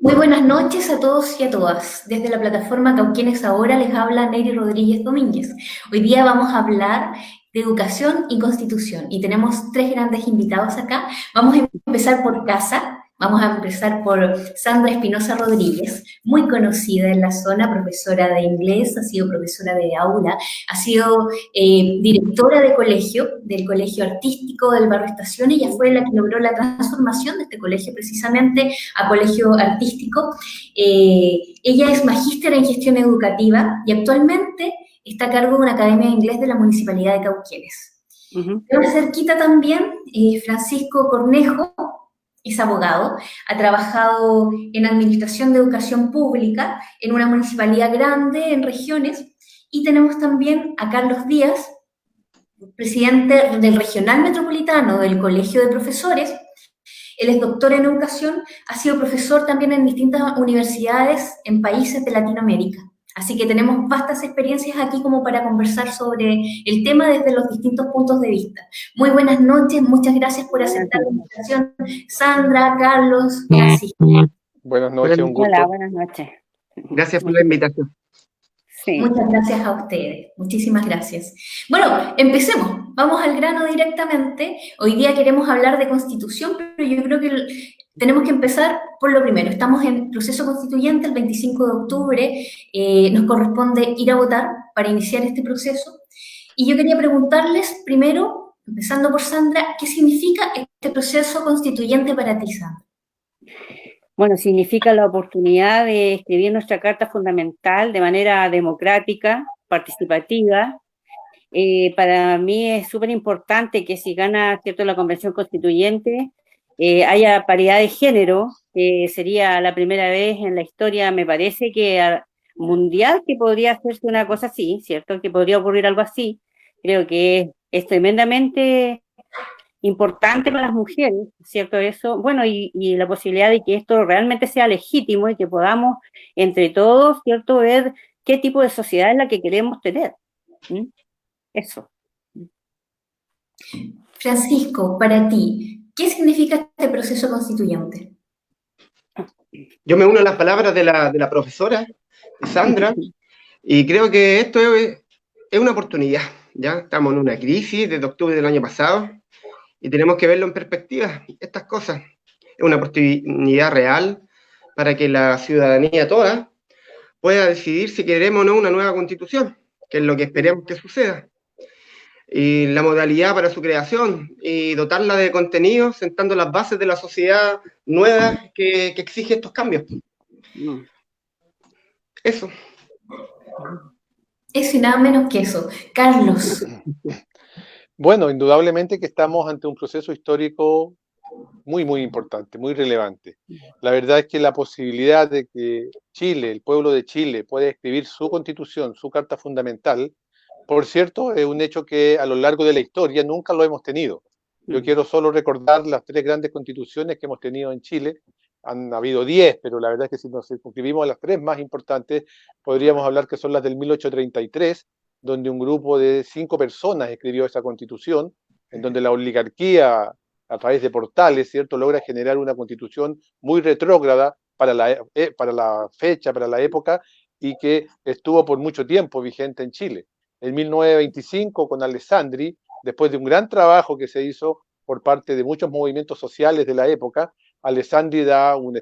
Muy buenas noches a todos y a todas. Desde la plataforma Cauquienes Ahora les habla Neri Rodríguez Domínguez. Hoy día vamos a hablar de educación y constitución y tenemos tres grandes invitados acá. Vamos a empezar por casa. Vamos a empezar por Sandra Espinosa Rodríguez, muy conocida en la zona, profesora de inglés, ha sido profesora de aula, ha sido directora de colegio, del colegio artístico del barrio Estación. Ella fue la que logró la transformación de este colegio precisamente a colegio artístico. Ella es magíster en gestión educativa y actualmente está a cargo de una academia de inglés de la Municipalidad de Cauquenes. Ujú. Más cerquita también, Francisco Cornejo es abogado, ha trabajado en administración de educación pública en una municipalidad grande en regiones, y tenemos también a Carlos Díaz, presidente del Regional Metropolitano del Colegio de Profesores. Él es doctor en educación, ha sido profesor también en distintas universidades en países de Latinoamérica. Así que tenemos vastas experiencias aquí como para conversar sobre el tema desde los distintos puntos de vista. Muy buenas noches, muchas gracias por Buenas aceptar la noches. invitación, Sandra, Carlos, Francisco. Buenas Buenas noches, un noches. Hola, gusto. buenas noches. Gracias por la invitación. Sí, Muchas gracias a ustedes, muchísimas gracias. Bueno, empecemos, vamos al grano directamente. Hoy día queremos hablar de constitución, pero yo creo que tenemos que empezar por lo primero. Estamos en proceso constituyente, el 25 de octubre nos corresponde ir a votar para iniciar este proceso. Y yo quería preguntarles primero, empezando por Sandra, ¿qué significa este proceso constituyente para ti, Sandra? bueno, significa la oportunidad de escribir nuestra Carta Fundamental de manera democrática, participativa. Para mí es súper importante que si gana, ¿cierto?, la Convención Constituyente, haya paridad de género, que sería la primera vez en la historia, me parece que mundial, que podría hacerse una cosa así, ¿cierto?, que podría ocurrir algo así. Creo que es tremendamente importante para las mujeres, ¿cierto? Eso, bueno, y la posibilidad de que esto realmente sea legítimo y que podamos entre todos, ¿cierto?, ver qué tipo de sociedad es la que queremos tener. ¿Mm? Eso. Francisco, para ti, ¿qué significa este proceso constituyente? Yo me uno a las palabras de la profesora Sandra y creo que esto es una oportunidad. Ya estamos en una crisis desde octubre del año pasado y tenemos que verlo en perspectiva. Estas cosas es una oportunidad real para que la ciudadanía toda pueda decidir si queremos o no una nueva constitución, que es lo que esperemos que suceda. Y la modalidad para su creación y dotarla de contenido, sentando las bases de la sociedad nueva que exige estos cambios. Mm. Eso. Eso y nada menos que eso. Carlos. Bueno, indudablemente que estamos ante un proceso histórico muy, muy importante, muy relevante. La verdad es que la posibilidad de que Chile, el pueblo de Chile, pueda escribir su constitución, su carta fundamental, por cierto, es un hecho que a lo largo de la historia nunca lo hemos tenido. Yo quiero solo recordar las tres grandes constituciones que hemos tenido en Chile. Han habido 10, pero la verdad es que si nos circunscribimos a las tres más importantes, podríamos hablar que son las del 1833, donde un grupo de 5 personas escribió esa constitución, en donde la oligarquía, a través de portales, ¿cierto?, logra generar una constitución muy retrógrada para la fecha, para la época, y que estuvo por mucho tiempo vigente en Chile. En 1925, con Alessandri, después de un gran trabajo que se hizo por parte de muchos movimientos sociales de la época, Alessandri da un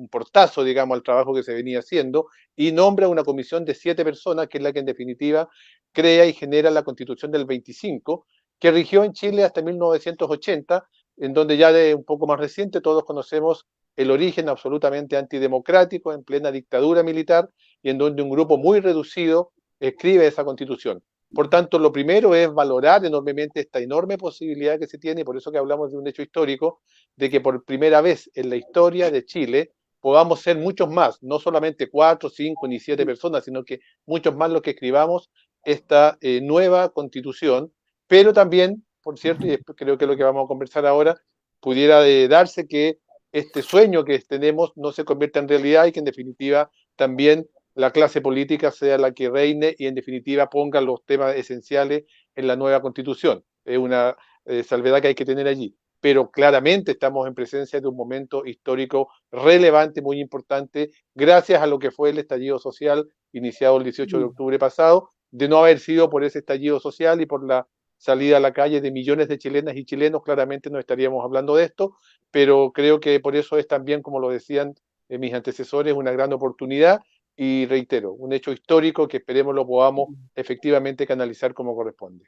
portazo, digamos, al trabajo que se venía haciendo y nombra una comisión de 7 personas, que es la que en definitiva crea y genera la Constitución del 25, que rigió en Chile hasta 1980, en donde ya de un poco más reciente todos conocemos el origen absolutamente antidemocrático en plena dictadura militar y en donde un grupo muy reducido escribe esa constitución. Por tanto, lo primero es valorar enormemente esta enorme posibilidad que se tiene, y por eso que hablamos de un hecho histórico, de que por primera vez en la historia de Chile podamos ser muchos más, no solamente 4, 5 ni 7 personas, sino que muchos más los que escribamos esta nueva constitución, pero también, por cierto, y creo que es lo que vamos a conversar ahora, pudiera darse que este sueño que tenemos no se convierta en realidad y que en definitiva también la clase política sea la que reine y en definitiva ponga los temas esenciales en la nueva constitución. Es una salvedad que hay que tener allí. pero claramente estamos en presencia de un momento histórico relevante, muy importante, gracias a lo que fue el estallido social iniciado el 18 de octubre pasado. De no haber sido por ese estallido social y por la salida a la calle de millones de chilenas y chilenos, claramente no estaríamos hablando de esto, pero creo que por eso es también, como lo decían mis antecesores, una gran oportunidad y reitero, un hecho histórico que esperemos lo podamos efectivamente canalizar como corresponde.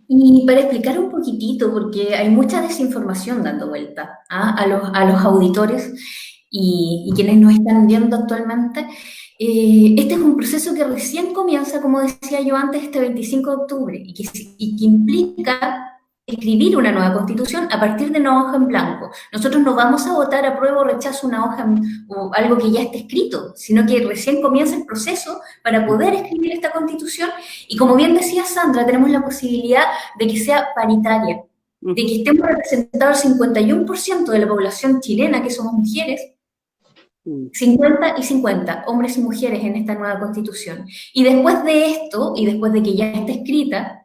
Y para explicar un poquitito, porque hay mucha desinformación dando vuelta a los auditores y quienes nos están viendo actualmente, este es un proceso que recién comienza, como decía yo antes, este 25 de octubre y que implica escribir una nueva constitución a partir de una hoja en blanco. Nosotros no vamos a votar apruebo o rechazo una hoja o algo que ya esté escrito, sino que recién comienza el proceso para poder escribir esta constitución y como bien decía Sandra, tenemos la posibilidad de que sea paritaria, de que estemos representados el 51% de la población chilena, que somos mujeres, 50 y 50, hombres y mujeres en esta nueva constitución. Y después de esto, y después de que ya esté escrita,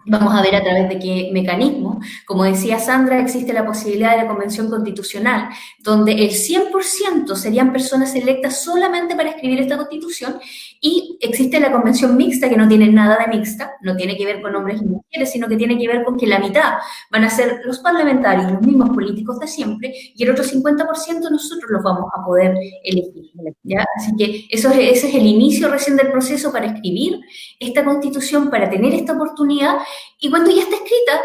vamos a ver a través de qué mecanismo. Como decía Sandra, existe la posibilidad de la convención constitucional, donde el 100% serían personas electas solamente para escribir esta constitución, y existe la convención mixta, que no tiene nada de mixta, no tiene que ver con hombres y mujeres, sino que tiene que ver con que la mitad van a ser los parlamentarios, los mismos políticos de siempre, y el otro 50% nosotros los vamos a poder elegir, ¿ya? Así que ese es el inicio recién del proceso para escribir esta constitución, para tener esta oportunidad. Y cuando ya está escrita,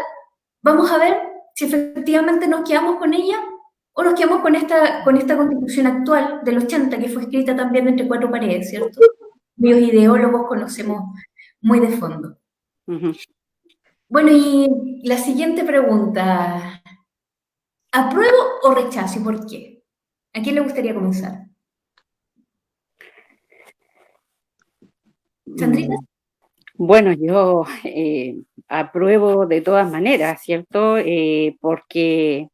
vamos a ver si efectivamente nos quedamos con ella o nos quedamos con esta constitución actual del 80, que fue escrita también entre cuatro paredes, ¿cierto? Los ideólogos conocemos muy de fondo. Bueno, y la siguiente pregunta. ¿Apruebo o rechazo y por qué? ¿A quién le gustaría comenzar? ¿Sandrita? Bueno, yo apruebo de todas maneras, ¿cierto? Porque,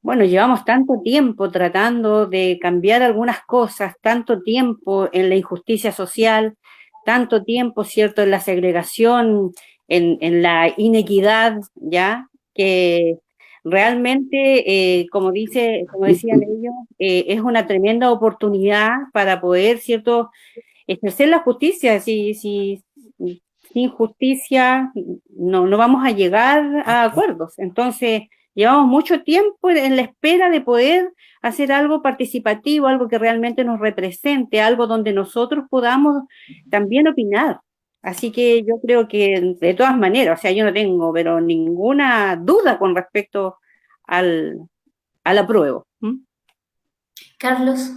bueno, llevamos tanto tiempo tratando de cambiar algunas cosas, tanto tiempo en la injusticia social, tanto tiempo, ¿cierto?, en la segregación, en la inequidad, ¿ya? Que realmente, como decían ellos, es una tremenda oportunidad para poder, ¿cierto?, ejercer la justicia. Sin justicia no vamos a llegar a acuerdos. Entonces, llevamos mucho tiempo en la espera de poder hacer algo participativo, algo que realmente nos represente, algo donde nosotros podamos también opinar. Así que yo creo que de todas maneras, o sea, yo no tengo pero ninguna duda con respecto al apruebo. Carlos.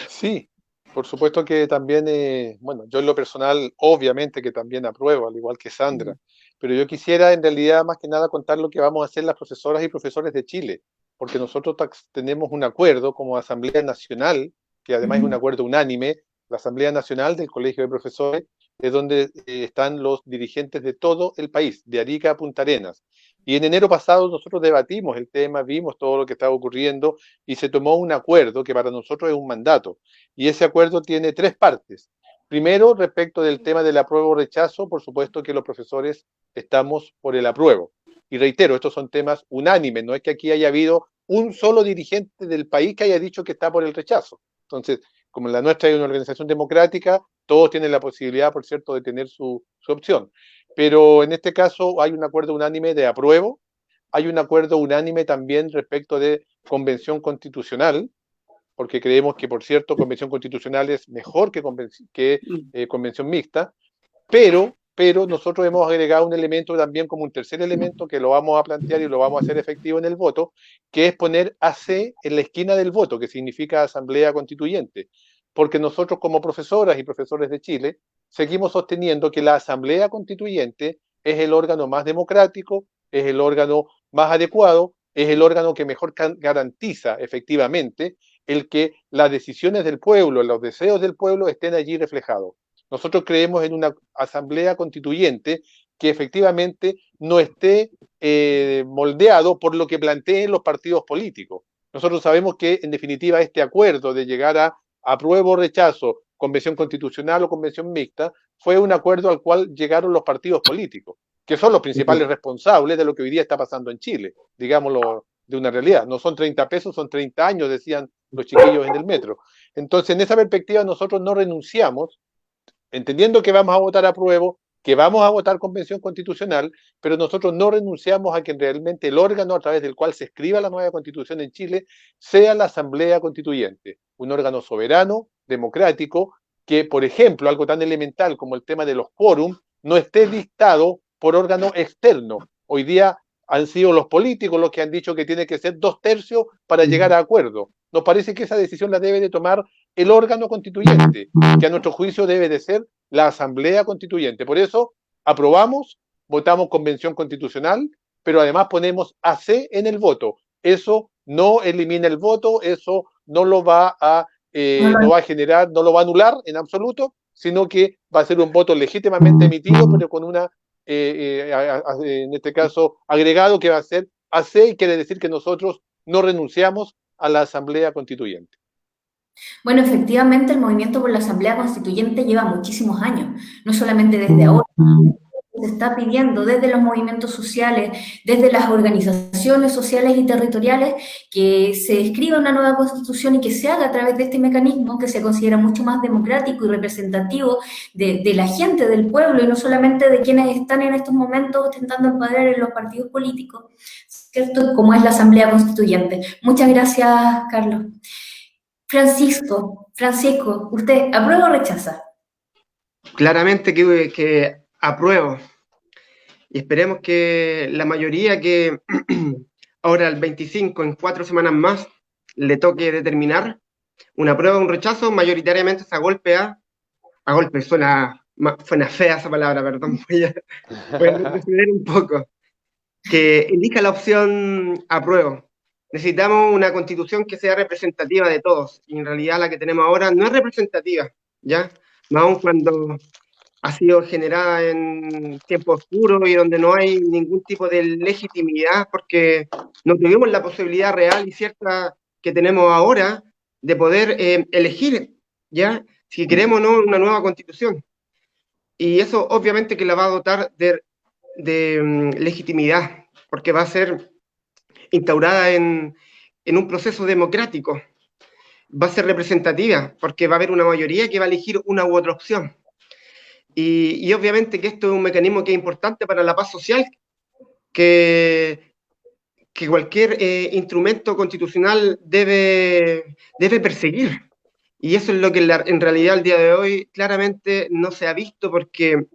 Sí, por supuesto que también, bueno, yo en lo personal, obviamente que también apruebo, al igual que Sandra, pero yo quisiera en realidad más que nada contar lo que vamos a hacer las profesoras y profesores de Chile, porque nosotros tenemos un acuerdo como Asamblea Nacional, que además es un acuerdo unánime, la Asamblea Nacional del Colegio de Profesores, es donde están los dirigentes de todo el país, de Arica a Punta Arenas. Y en enero pasado nosotros debatimos el tema, vimos todo lo que estaba ocurriendo y se tomó un acuerdo que para nosotros es un mandato. Y ese acuerdo tiene tres partes. Primero, respecto del tema del apruebo o rechazo, por supuesto que los profesores estamos por el apruebo. Y reitero, estos son temas unánimes, no es que aquí haya habido un solo dirigente del país que haya dicho que está por el rechazo. Entonces, como la nuestra es una organización democrática, todos tienen la posibilidad, por cierto, de tener su opción. Pero en este caso hay un acuerdo unánime de apruebo, hay un acuerdo unánime también respecto de convención constitucional, porque creemos que, por cierto, convención constitucional es mejor que convención mixta, pero nosotros hemos agregado un elemento también como un tercer elemento que lo vamos a plantear y lo vamos a hacer efectivo en el voto, que es poner AC en la esquina del voto, que significa Asamblea Constituyente, porque nosotros como profesoras y profesores de Chile seguimos sosteniendo que la Asamblea Constituyente es el órgano más democrático, es el órgano más adecuado, es el órgano que mejor garantiza efectivamente el que las decisiones del pueblo, los deseos del pueblo estén allí reflejados. Nosotros creemos en una asamblea constituyente que efectivamente no esté moldeado por lo que planteen los partidos políticos. Nosotros sabemos que, en definitiva, este acuerdo de llegar a apruebo o rechazo, convención constitucional o convención mixta, fue un acuerdo al cual llegaron los partidos políticos, que son los principales responsables de lo que hoy día está pasando en Chile, digámoslo de una realidad. No son 30 pesos, son 30 años, decían los chiquillos en el metro. Entonces, en esa perspectiva, nosotros no renunciamos, entendiendo que vamos a votar a prueba, que vamos a votar convención constitucional, pero nosotros no renunciamos a que realmente el órgano a través del cual se escriba la nueva constitución en Chile sea la Asamblea Constituyente, un órgano soberano, democrático, que, por ejemplo, algo tan elemental como el tema de los quórum, no esté dictado por órgano externo. Hoy día han sido los políticos los que han dicho que tiene que ser 2/3 para llegar a acuerdo. Nos parece que esa decisión la debe de tomar el órgano constituyente, que a nuestro juicio debe de ser la Asamblea Constituyente. Por eso aprobamos, votamos convención constitucional, pero además ponemos AC en el voto. Eso no elimina el voto, eso no lo va a, no va a generar, no lo va a anular en absoluto, sino que va a ser un voto legítimamente emitido, pero con una, en este caso, agregado que va a ser AC, y quiere decir que nosotros no renunciamos a la Asamblea Constituyente. Bueno, efectivamente el movimiento por la Asamblea Constituyente lleva muchísimos años, no solamente desde ahora. Se está pidiendo desde los movimientos sociales, desde las organizaciones sociales y territoriales, que se escriba una nueva constitución y que se haga a través de este mecanismo que se considera mucho más democrático y representativo de la gente, del pueblo, y no solamente de quienes están en estos momentos ostentando el poder en los partidos políticos, ¿cierto? Como es la Asamblea Constituyente. Muchas gracias, Carlos. Francisco, ¿usted aprueba o rechaza? Claramente que apruebo. Y esperemos que la mayoría que ahora el 25, en 4 semanas más, le toque determinar una apruebo o un rechazo, mayoritariamente es a golpe, suena fea esa palabra, perdón, voy a retroceder un poco, que elija la opción apruebo. Necesitamos una constitución que sea representativa de todos, y en realidad la que tenemos ahora no es representativa, ¿ya? Más aún cuando ha sido generada en tiempo oscuro y donde no hay ningún tipo de legitimidad, porque no tuvimos la posibilidad real y cierta que tenemos ahora de poder elegir, ¿ya? Si queremos o no una nueva constitución. Y eso obviamente que la va a dotar de legitimidad, porque va a ser instaurada en un proceso democrático. Va a ser representativa, porque va a haber una mayoría que va a elegir una u otra opción. Y obviamente que esto es un mecanismo que es importante para la paz social, que cualquier instrumento constitucional debe perseguir. Y eso es lo que en realidad al día de hoy claramente no se ha visto, porque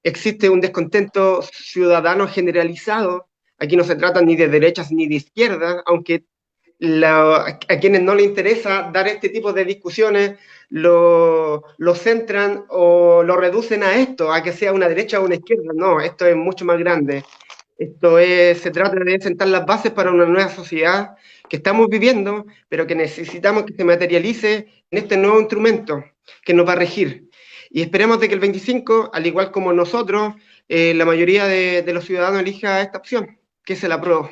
existe un descontento ciudadano generalizado. Aquí no se trata ni de derechas ni de izquierdas, aunque a quienes no les interesa dar este tipo de discusiones lo centran o lo reducen a esto, a que sea una derecha o una izquierda. No, esto es mucho más grande. Se trata de sentar las bases para una nueva sociedad que estamos viviendo, pero que necesitamos que se materialice en este nuevo instrumento que nos va a regir. Y esperemos de que el 25, al igual como nosotros, la mayoría de los ciudadanos elija esta opción, que se la apruebo.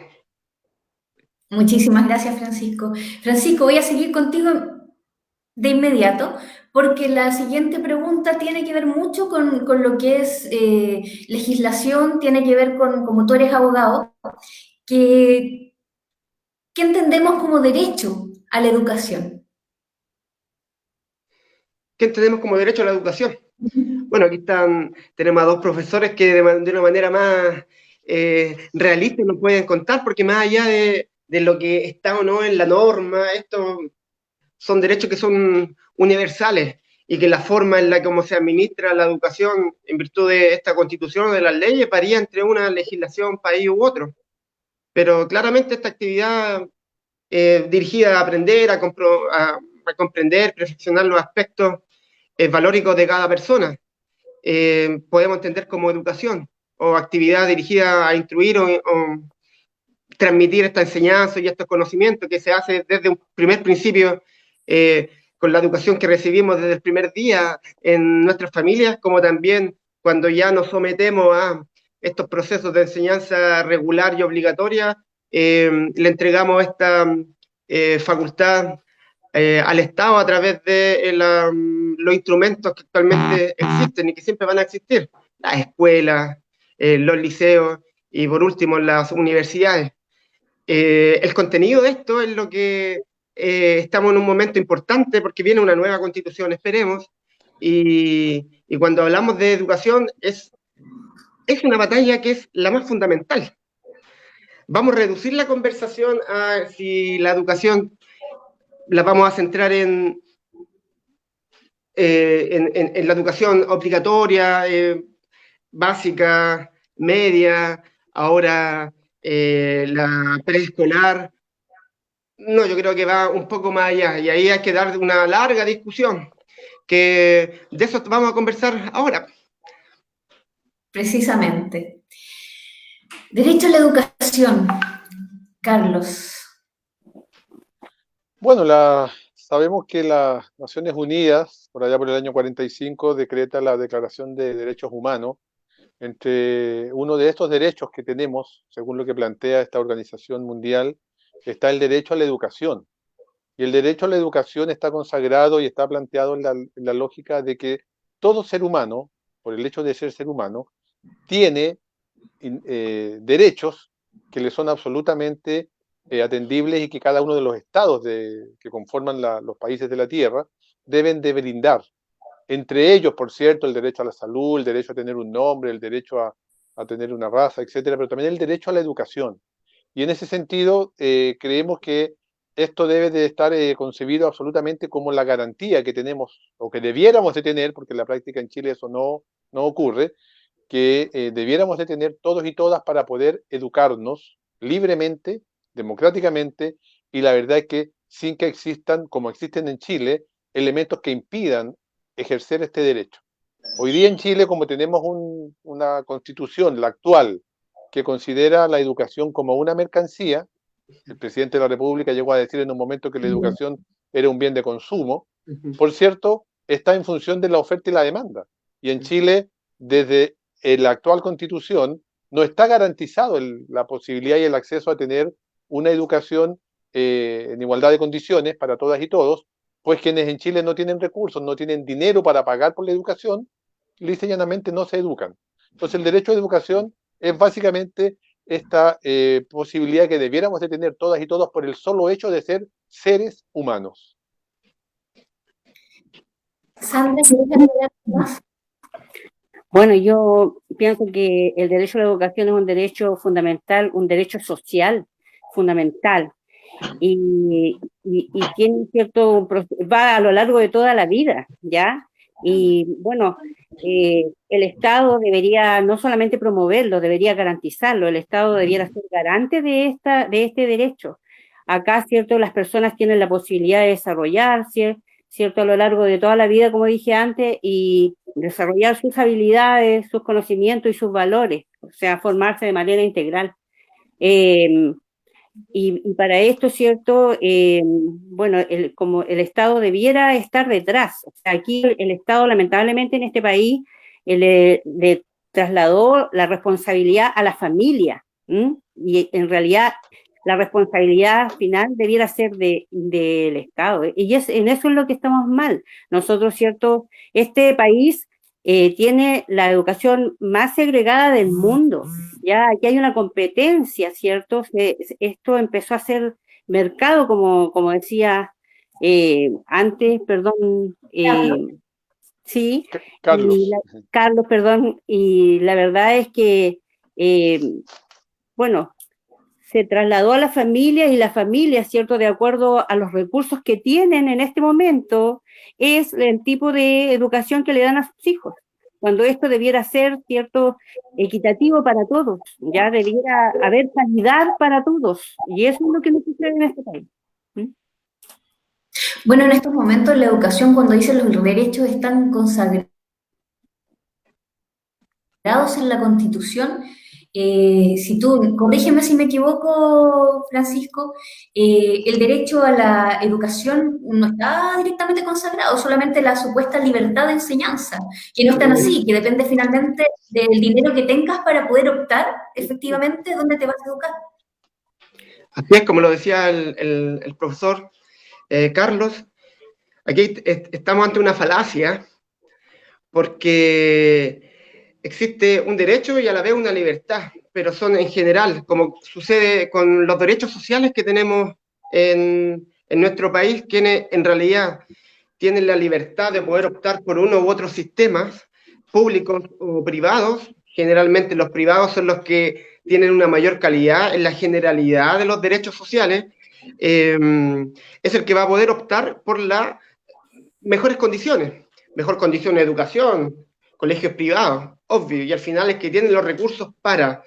Muchísimas gracias, Francisco. Francisco, voy a seguir contigo de inmediato, porque la siguiente pregunta tiene que ver mucho con lo que es legislación, tiene que ver con, como tú eres abogado, ¿qué entendemos como derecho a la educación? ¿Qué entendemos como derecho a la educación? Bueno, aquí tenemos a 2 profesores que de una manera más realista nos pueden contar, porque más allá de lo que está o no en la norma, estos son derechos que son universales, y que la forma en la que se administra la educación en virtud de esta constitución o de las leyes varía entre una legislación, país u otro. Pero claramente esta actividad dirigida a aprender, a comprender, perfeccionar los aspectos valóricos de cada persona, podemos entender como educación, o actividad dirigida a instruir o transmitir esta enseñanza y estos conocimientos que se hace desde un primer principio con la educación que recibimos desde el primer día en nuestras familias, como también cuando ya nos sometemos a estos procesos de enseñanza regular y obligatoria, le entregamos esta facultad al Estado a través de los instrumentos que actualmente existen y que siempre van a existir, las escuelas, los liceos y por último las universidades. El contenido de esto es lo que estamos en un momento importante porque viene una nueva constitución, esperemos, y cuando hablamos de educación es una batalla que es la más fundamental. Vamos a reducir la conversación a si la educación la vamos a centrar en la educación obligatoria, básica, media, ahora la preescolar. No, yo creo que va un poco más allá y ahí hay que dar una larga discusión, que de eso vamos a conversar ahora. Precisamente. Derecho a la educación, Carlos. Bueno, sabemos que las Naciones Unidas, por allá por el año 45, decreta la Declaración de Derechos Humanos. Entre uno de estos derechos que tenemos, según lo que plantea esta organización mundial, está el derecho a la educación. Y el derecho a la educación está consagrado y está planteado en la lógica de que todo ser humano, por el hecho de ser ser humano, tiene derechos que le son absolutamente atendibles y que cada uno de los estados que conforman los países de la Tierra deben de brindar. Entre ellos, por cierto, el derecho a la salud, el derecho a tener un nombre, el derecho a tener una raza, etcétera, pero también el derecho a la educación. Y en ese sentido, creemos que esto debe de estar concebido absolutamente como la garantía que tenemos, o que debiéramos de tener, porque en la práctica en Chile eso no ocurre, que debiéramos de tener todos y todas para poder educarnos libremente, democráticamente, y la verdad es que sin que existan, como existen en Chile, elementos que impidan ejercer este derecho. Hoy día en Chile, como tenemos una constitución, la actual, que considera la educación como una mercancía, el presidente de la República llegó a decir en un momento que la educación era un bien de consumo, por cierto, está en función de la oferta y la demanda. Y en Chile, desde la actual constitución, no está garantizado la posibilidad y el acceso a tener una educación en igualdad de condiciones para todas y todos, pues quienes en Chile no tienen recursos, no tienen dinero para pagar por la educación, lisa y llanamente no se educan. Entonces el derecho a educación es básicamente esta posibilidad que debiéramos de tener todas y todos por el solo hecho de ser seres humanos. Sandra, ¿quieres agregar más? Bueno, yo pienso que el derecho a la educación es un derecho fundamental, un derecho social fundamental, y tiene cierto, va a lo largo de toda la vida, ¿ya? Y bueno, el Estado debería no solamente promoverlo, debería garantizarlo, el Estado debiera ser garante de este derecho. Acá, cierto, las personas tienen la posibilidad de desarrollarse, cierto, a lo largo de toda la vida, como dije antes, y desarrollar sus habilidades, sus conocimientos y sus valores, o sea, formarse de manera integral. Y para esto, ¿cierto? Bueno, como el Estado debiera estar detrás. O sea, aquí el Estado, lamentablemente, en este país, le trasladó la responsabilidad a la familia, ¿m? Y en realidad la responsabilidad final debiera ser del Estado. Y en eso es lo que estamos mal. Nosotros, ¿cierto? Este país tiene la educación más segregada del mundo. Ya aquí hay una competencia, ¿cierto? Esto empezó a ser mercado, como decía antes, perdón, sí, Carlos. Carlos, perdón, y la verdad es que, bueno, se trasladó a la familia y la familia, ¿cierto? De acuerdo a los recursos que tienen en este momento, es el tipo de educación que le dan a sus hijos. Cuando esto debiera ser, ¿cierto?, equitativo para todos, ya debiera haber calidad para todos, y eso es lo que nos sucede en este país. Bueno, en estos momentos la educación, cuando dice los derechos están consagrados en la Constitución, corrígeme si me equivoco, Francisco, el derecho a la educación no está directamente consagrado, solamente la supuesta libertad de enseñanza, que no es tan así, que depende finalmente del dinero que tengas para poder optar efectivamente dónde te vas a educar. Así es, como lo decía el profesor Carlos, aquí estamos ante una falacia, porque existe un derecho y a la vez una libertad, pero son en general, como sucede con los derechos sociales que tenemos en nuestro país, quienes en realidad tienen la libertad de poder optar por uno u otro sistema, públicos o privados. Generalmente los privados son los que tienen una mayor calidad en la generalidad de los derechos sociales. Es el que va a poder optar por las mejores condiciones, mejor condición de educación, colegios privados, obvio, y al final es que tienen los recursos para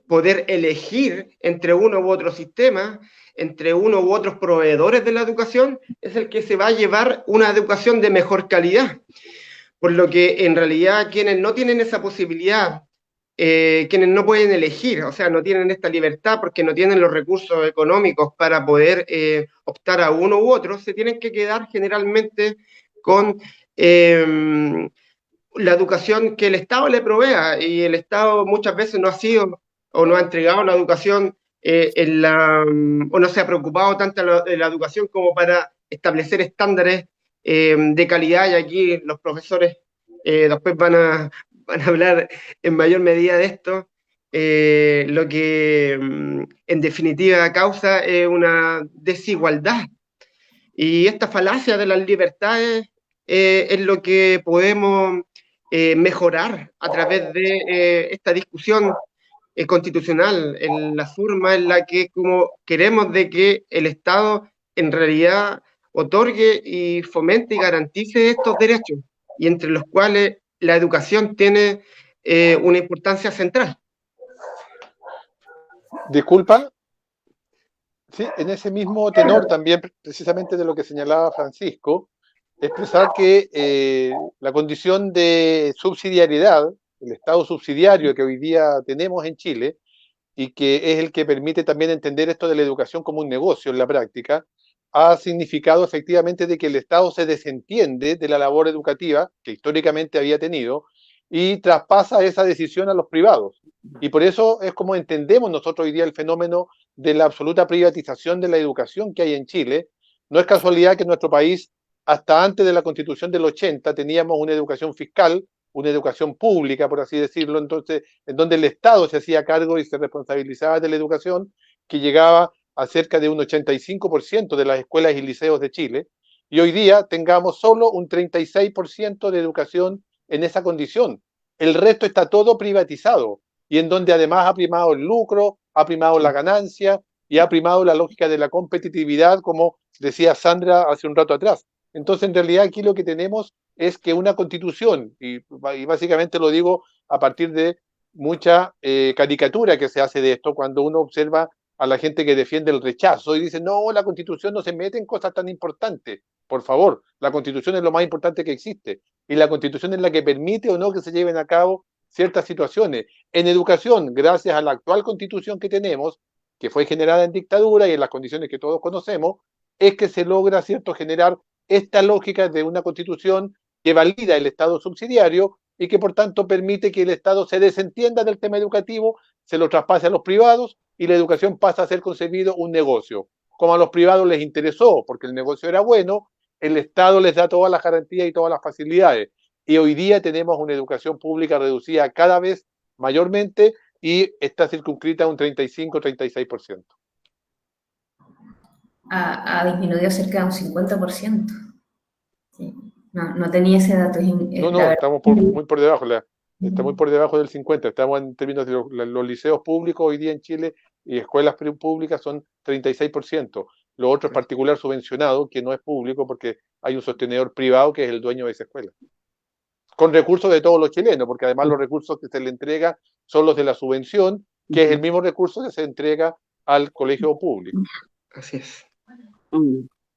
poder elegir entre uno u otro sistema, entre uno u otros proveedores de la educación, es el que se va a llevar una educación de mejor calidad. Por lo que en realidad quienes no tienen esa posibilidad, quienes no pueden elegir, o sea, no tienen esta libertad porque no tienen los recursos económicos para poder optar a uno u otro, se tienen que quedar generalmente con la educación que el Estado le provea, y el Estado muchas veces no ha sido o no ha entregado la educación o no se ha preocupado tanto de la educación como para establecer estándares de calidad, y aquí los profesores después van a hablar en mayor medida de esto, lo que en definitiva causa una desigualdad. Y esta falacia de las libertades es lo que podemos mejorar a través de esta discusión constitucional, en la forma en la que como queremos de que el Estado en realidad otorgue y fomente y garantice estos derechos, y entre los cuales la educación tiene una importancia central. Disculpa, sí, en ese mismo tenor también, precisamente de lo que señalaba Francisco, expresar que la condición de subsidiariedad, el Estado subsidiario que hoy día tenemos en Chile, y que es el que permite también entender esto de la educación como un negocio en la práctica, ha significado efectivamente de que el Estado se desentiende de la labor educativa que históricamente había tenido y traspasa esa decisión a los privados. Y por eso es como entendemos nosotros hoy día el fenómeno de la absoluta privatización de la educación que hay en Chile. No es casualidad que en nuestro país, hasta antes de la Constitución del 80, teníamos una educación fiscal, una educación pública, por así decirlo, entonces, en donde el Estado se hacía cargo y se responsabilizaba de la educación, que llegaba a cerca de un 85% de las escuelas y liceos de Chile, y hoy día tengamos solo un 36% de educación en esa condición. El resto está todo privatizado, y en donde además ha primado el lucro, ha primado la ganancia, y ha primado la lógica de la competitividad, como decía Sandra hace un rato atrás. Entonces, en realidad, aquí lo que tenemos es que una constitución, y básicamente lo digo a partir de mucha caricatura que se hace de esto, cuando uno observa a la gente que defiende el rechazo y dice, no, la constitución no se mete en cosas tan importantes. Por favor, la constitución es lo más importante que existe, y la constitución es la que permite o no que se lleven a cabo ciertas situaciones. En educación, gracias a la actual constitución que tenemos, que fue generada en dictadura y en las condiciones que todos conocemos, es que se logra, ¿cierto?, generar esta lógica de una constitución que valida el Estado subsidiario y que por tanto permite que el Estado se desentienda del tema educativo, se lo traspase a los privados y la educación pasa a ser concebido un negocio. Como a los privados les interesó, porque el negocio era bueno, el Estado les da todas las garantías y todas las facilidades. Y hoy día tenemos una educación pública reducida cada vez mayormente y está circunscrita a un 35-36%. Ha disminuido cerca de un 50%. Sí. No tenía ese dato. No, estamos muy por debajo. Está muy por debajo del 50%. Estamos en términos de los liceos públicos hoy día en Chile y escuelas públicas son 36%. Lo otro es particular subvencionado, que no es público porque hay un sostenedor privado que es el dueño de esa escuela. Con recursos de todos los chilenos, porque además los recursos que se le entrega son los de la subvención, que es el mismo recurso que se entrega al colegio público. Así es.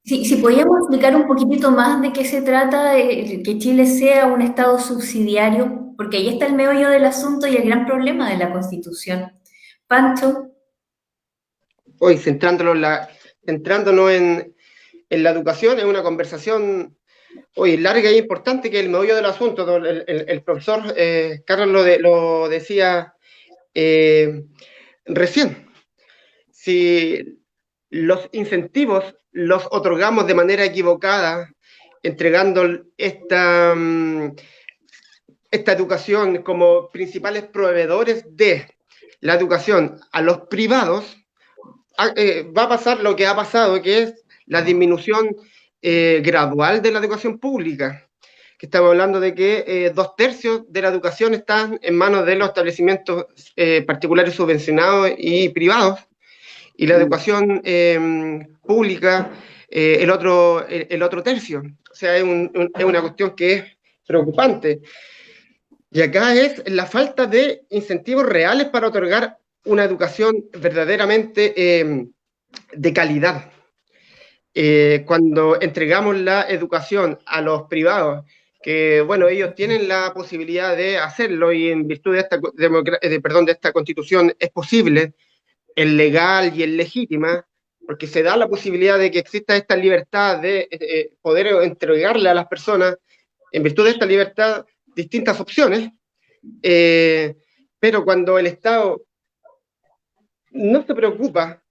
Sí, si podíamos explicar un poquitito más de qué se trata de que Chile sea un Estado subsidiario, porque ahí está el meollo del asunto y el gran problema de la Constitución. Pancho. Hoy, centrándonos en la educación, es una conversación hoy larga e importante, que es el meollo del asunto. El profesor Carlos lo decía recién. Si los incentivos los otorgamos de manera equivocada, entregando este esta educación como principales proveedores de la educación a los privados, va a pasar lo que ha pasado, que es la disminución gradual de la educación pública, que estamos hablando de que 2/3 de la educación están en manos de los establecimientos particulares subvencionados y privados, y la educación pública el otro tercio. O sea, es una cuestión que es preocupante. Y acá es la falta de incentivos reales para otorgar una educación verdaderamente de calidad. Cuando entregamos la educación a los privados, que bueno, ellos tienen la posibilidad de hacerlo y en virtud de esta constitución es posible, es legal y es legítima, porque se da la posibilidad de que exista esta libertad de poder entregarle a las personas, en virtud de esta libertad, distintas opciones, pero cuando el Estado no se preocupa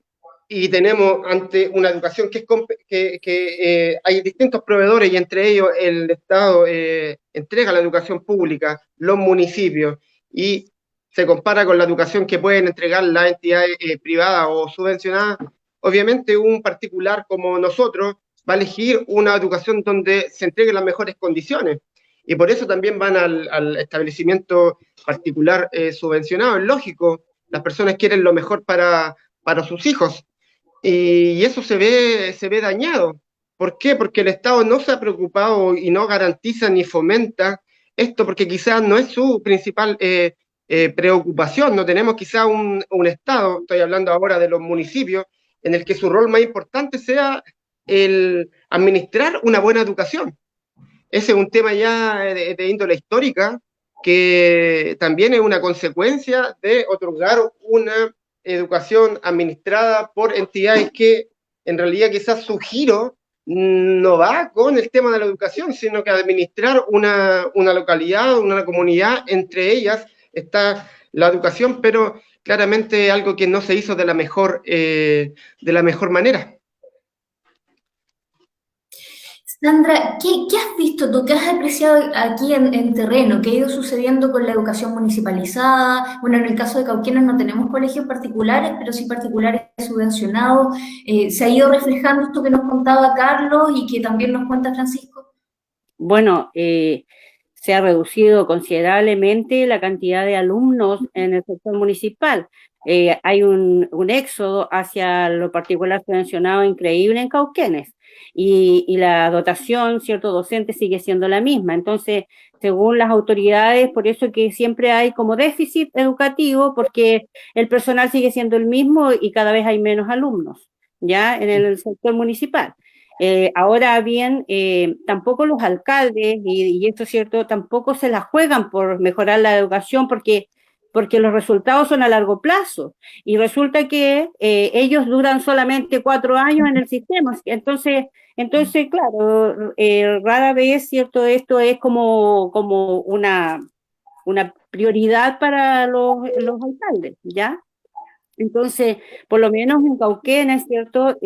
y tenemos ante una educación que hay distintos proveedores y entre ellos el Estado entrega la educación pública, los municipios, y se compara con la educación que pueden entregar las entidades privadas o subvencionadas, obviamente un particular como nosotros va a elegir una educación donde se entreguen las mejores condiciones. Y por eso también van al establecimiento particular subvencionado. Es lógico, las personas quieren lo mejor para sus hijos. Y eso se ve dañado. ¿Por qué? Porque el Estado no se ha preocupado y no garantiza ni fomenta esto, porque quizás no es su principal preocupación. No tenemos quizás un Estado, estoy hablando ahora de los municipios, en el que su rol más importante sea el administrar una buena educación. Ese es un tema ya de índole histórica, que también es una consecuencia de otorgar una educación administrada por entidades que en realidad quizás su giro no va con el tema de la educación, sino que administrar una localidad, una comunidad, entre ellas está la educación, pero claramente algo que no se hizo de la mejor manera. Sandra, ¿qué has visto tú? ¿Qué has apreciado aquí en terreno? ¿Qué ha ido sucediendo con la educación municipalizada? Bueno, en el caso de Cauquenes no tenemos colegios particulares, pero sí particulares subvencionados. ¿Se ha ido reflejando esto que nos contaba Carlos y que también nos cuenta Francisco? Bueno, se ha reducido considerablemente la cantidad de alumnos en el sector municipal. Hay un éxodo hacia lo particular subvencionado increíble en Cauquenes. Y la dotación, cierto, docente sigue siendo la misma. Entonces, según las autoridades, por eso que siempre hay como déficit educativo, porque el personal sigue siendo el mismo y cada vez hay menos alumnos, ¿ya? En el sector municipal. Ahora bien, tampoco los alcaldes, y esto es cierto, tampoco se la juegan por mejorar la educación porque los resultados son a largo plazo, y resulta que ellos duran solamente 4 años en el sistema. Entonces claro, rara vez, ¿cierto? Esto es como una prioridad para los alcaldes, ¿ya? Entonces, por lo menos en Cauquenes, ¿cierto?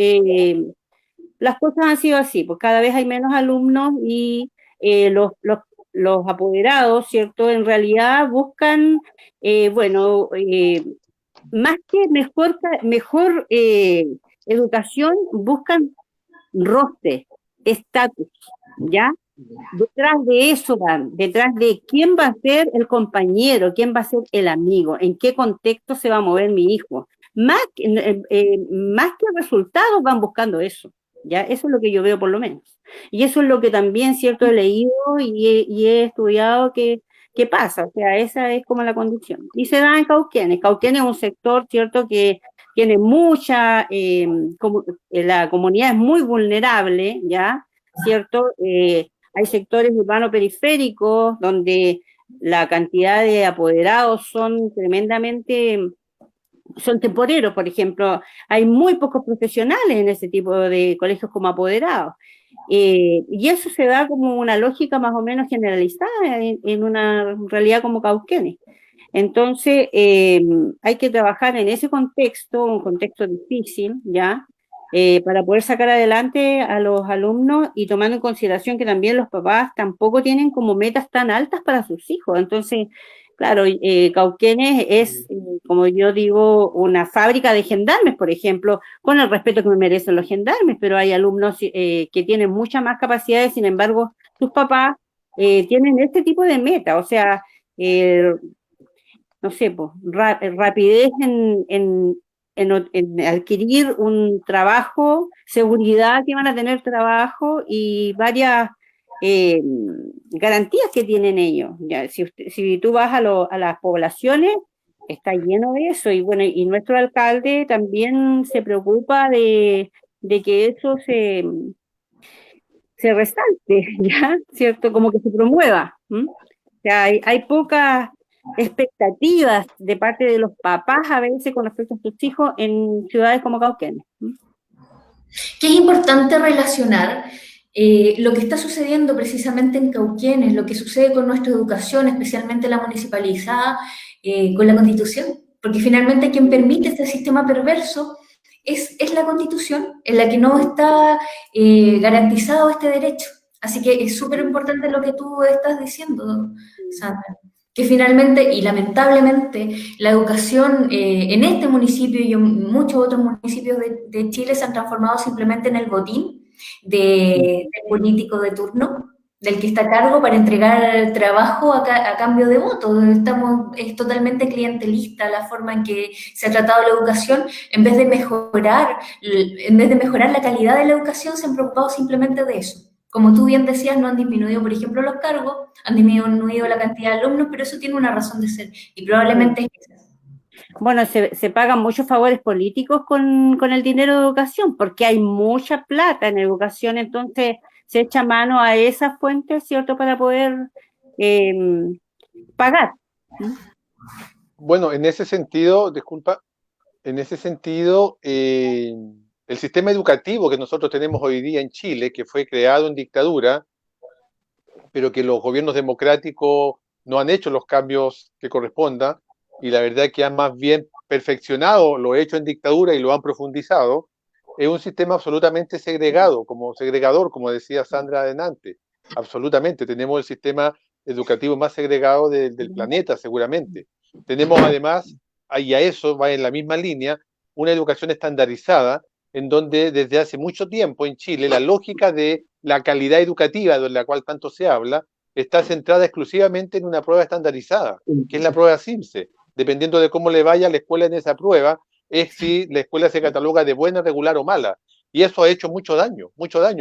Las cosas han sido así, pues cada vez hay menos alumnos y los apoderados, ¿cierto? En realidad buscan, más que mejor educación, buscan roce, estatus, ¿ya? Detrás de eso van, detrás de quién va a ser el compañero, quién va a ser el amigo, en qué contexto se va a mover mi hijo. Más que resultados van buscando eso, ¿ya? Eso es lo que yo veo por lo menos. Y eso es lo que también, cierto, he leído y he estudiado que pasa, o sea, esa es como la condición. Y se da en Cauquenes. Cauquenes es un sector, cierto, que tiene mucha, la comunidad es muy vulnerable, ¿ya? ¿Cierto? Hay sectores urbanos periféricos donde la cantidad de apoderados son temporeros, por ejemplo. Hay muy pocos profesionales en ese tipo de colegios como apoderados. Y eso se da como una lógica más o menos generalizada en una realidad como Cauquenes. Entonces, hay que trabajar en ese contexto, un contexto difícil, ¿ya? para poder sacar adelante a los alumnos y tomando en consideración que también los papás tampoco tienen como metas tan altas para sus hijos. Entonces, claro, Cauquenes es, como yo digo, una fábrica de gendarmes, por ejemplo, con el respeto que me merecen los gendarmes, pero hay alumnos que tienen muchas más capacidades, sin embargo, sus papás tienen este tipo de meta, o sea, eh, no sé, pues, rapidez en adquirir un trabajo, seguridad que van a tener trabajo y varias eh, garantías que tienen ellos. Ya, si tú vas a las poblaciones, está lleno de eso. Y bueno, y nuestro alcalde también se preocupa de que eso se resalte, ¿ya? ¿Cierto? Como que se promueva. O sea, hay pocas expectativas de parte de los papás a veces con respecto a sus hijos en ciudades como Cauquenes. Que es importante relacionar lo que está sucediendo precisamente en Cauquenes, lo que sucede con nuestra educación, especialmente la municipalizada, con la Constitución, porque finalmente quien permite este sistema perverso es la Constitución, en la que no está garantizado este derecho. Así que es súper importante lo que tú estás diciendo, Sandra, que finalmente y lamentablemente la educación en este municipio y en muchos otros municipios de Chile se han transformado simplemente en el botín del político de turno, del que está a cargo para entregar trabajo a cambio de votos. Es totalmente clientelista la forma en que se ha tratado la educación. En vez de mejorar la calidad de la educación, se han preocupado simplemente de eso. Como tú bien decías, no han disminuido, por ejemplo, los cargos, han disminuido la cantidad de alumnos, pero eso tiene una razón de ser y probablemente es esa. Bueno, se pagan muchos favores políticos con el dinero de educación, porque hay mucha plata en educación, entonces se echa mano a esas fuentes, ¿cierto?, para poder eh, pagar. Bueno, en ese sentido, disculpa, en ese sentido, el sistema educativo que nosotros tenemos hoy día en Chile, que fue creado en dictadura, pero que los gobiernos democráticos no han hecho los cambios que correspondan, y la verdad es que han más bien perfeccionado lo hecho en dictadura y lo han profundizado, es un sistema absolutamente segregado, como segregador, como decía Sandra adelante. Absolutamente, tenemos el sistema educativo más segregado del planeta, seguramente. Tenemos además, y a eso va en la misma línea, una educación estandarizada, en donde desde hace mucho tiempo en Chile la lógica de la calidad educativa de la cual tanto se habla está centrada exclusivamente en una prueba estandarizada, que es la prueba CIMSE. Dependiendo de cómo le vaya a la escuela en esa prueba, es si la escuela se cataloga de buena, regular o mala. Y eso ha hecho mucho daño,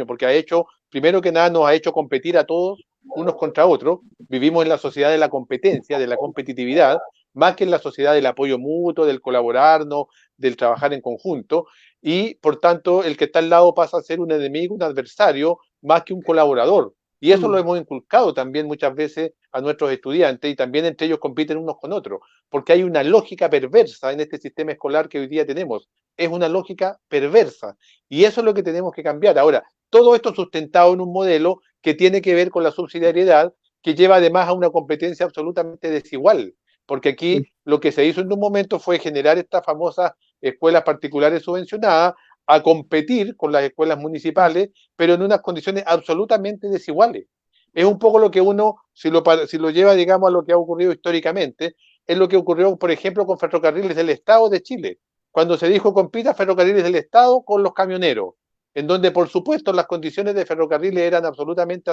porque ha hecho, primero que nada, nos ha hecho competir a todos unos contra otros. Vivimos en la sociedad de la competencia, de la competitividad, más que en la sociedad del apoyo mutuo, del colaborarnos, del trabajar en conjunto, y por tanto el que está al lado pasa a ser un enemigo, un adversario, más que un colaborador. Y eso lo hemos inculcado también muchas veces a nuestros estudiantes y también entre ellos compiten unos con otros, porque hay una lógica perversa en este sistema escolar que hoy día tenemos. Es una lógica perversa y eso es lo que tenemos que cambiar. Ahora, todo esto sustentado en un modelo que tiene que ver con la subsidiariedad, que lleva además a una competencia absolutamente desigual, porque aquí lo que se hizo en un momento fue generar estas famosas escuelas particulares subvencionadas a competir con las escuelas municipales, pero en unas condiciones absolutamente desiguales. Es un poco lo que uno, si lo lleva, digamos, a lo que ha ocurrido históricamente, es lo que ocurrió, por ejemplo, con Ferrocarriles del Estado de Chile, cuando se dijo compita Ferrocarriles del Estado con los camioneros, en donde, por supuesto, las condiciones de ferrocarriles eran absolutamente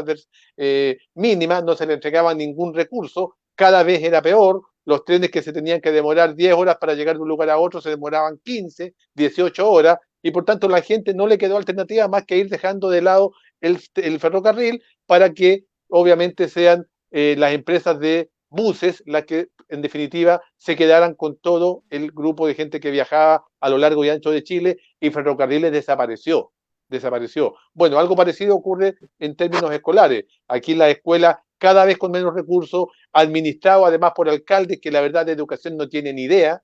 mínimas, no se le entregaba ningún recurso, cada vez era peor, los trenes que se tenían que demorar 10 horas para llegar de un lugar a otro se demoraban 15, 18 horas, y por tanto la gente no le quedó alternativa más que ir dejando de lado el ferrocarril para que obviamente sean las empresas de buses las que en definitiva se quedaran con todo el grupo de gente que viajaba a lo largo y ancho de Chile y Ferrocarriles desapareció. Bueno, algo parecido ocurre en términos escolares. Aquí la escuela cada vez con menos recursos, administrado además por alcaldes que la verdad de educación no tienen idea,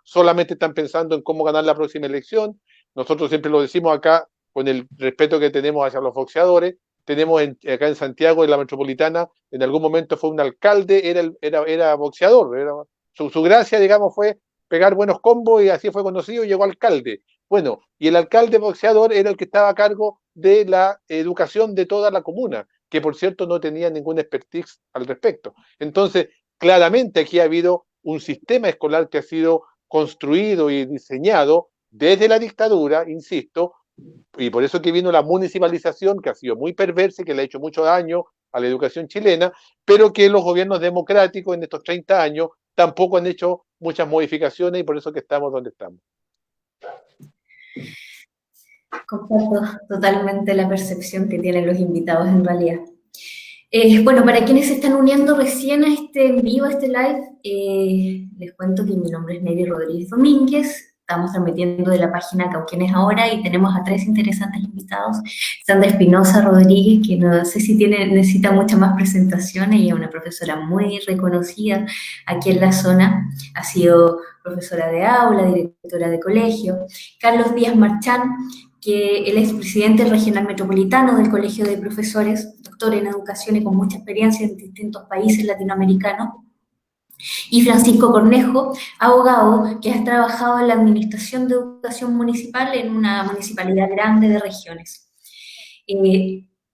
solamente están pensando en cómo ganar la próxima elección. Nosotros siempre lo decimos acá con el respeto que tenemos hacia los boxeadores. Tenemos acá en Santiago, en la metropolitana, en algún momento fue un alcalde, era boxeador. Su gracia, digamos, fue pegar buenos combos y así fue conocido y llegó alcalde. Bueno, y el alcalde boxeador era el que estaba a cargo de la educación de toda la comuna, que por cierto no tenía ningún expertise al respecto. Entonces, claramente aquí ha habido un sistema escolar que ha sido construido y diseñado desde la dictadura, insisto, y por eso que vino la municipalización, que ha sido muy perversa y que le ha hecho mucho daño a la educación chilena, pero que los gobiernos democráticos en estos 30 años tampoco han hecho muchas modificaciones y por eso que estamos donde estamos. Comparto totalmente la percepción que tienen los invitados en realidad. Bueno, para quienes se están uniendo recién a este en vivo, a este live, les cuento que mi nombre es Neri Rodríguez Domínguez. Estamos transmitiendo de la página Cauquenes Ahora y tenemos a 3 interesantes invitados. Sandra Espinosa Rodríguez, que no sé si necesita muchas más presentaciones, ella es una profesora muy reconocida aquí en la zona. Ha sido profesora de aula, directora de colegio. Carlos Díaz Marchán, que él es presidente regional metropolitano del Colegio de Profesores, doctor en educación y con mucha experiencia en distintos países latinoamericanos. Y Francisco Cornejo, abogado que ha trabajado en la Administración de Educación Municipal en una municipalidad grande de regiones.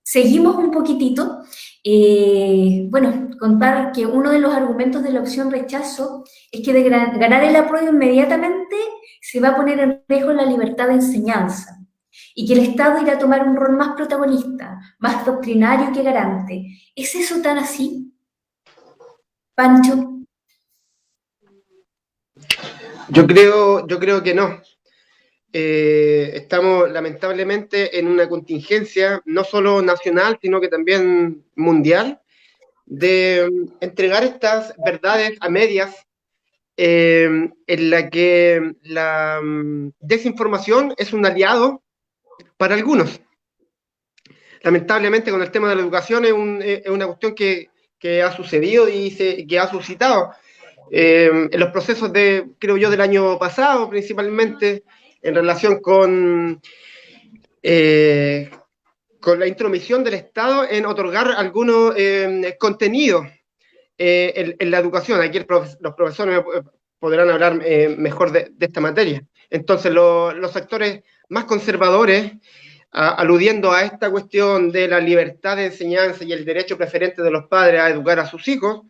Seguimos un poquitito. Bueno, contar que uno de los argumentos de la opción rechazo es que de ganar el apruebo inmediatamente se va a poner en riesgo la libertad de enseñanza y que el Estado irá a tomar un rol más protagonista, más doctrinario que garante. ¿Es eso tan así? Pancho. Yo creo que no. Estamos lamentablemente en una contingencia no solo nacional, sino que también mundial, de entregar estas verdades a medias, en la que la desinformación es un aliado para algunos. Lamentablemente con el tema de la educación es una cuestión que ha sucedido y que ha suscitado en los procesos creo yo, del año pasado, principalmente en relación con la intromisión del Estado en otorgar algunos contenidos en la educación. Aquí los profesores podrán hablar mejor de esta materia. Entonces, los sectores más conservadores, aludiendo a esta cuestión de la libertad de enseñanza y el derecho preferente de los padres a educar a sus hijos,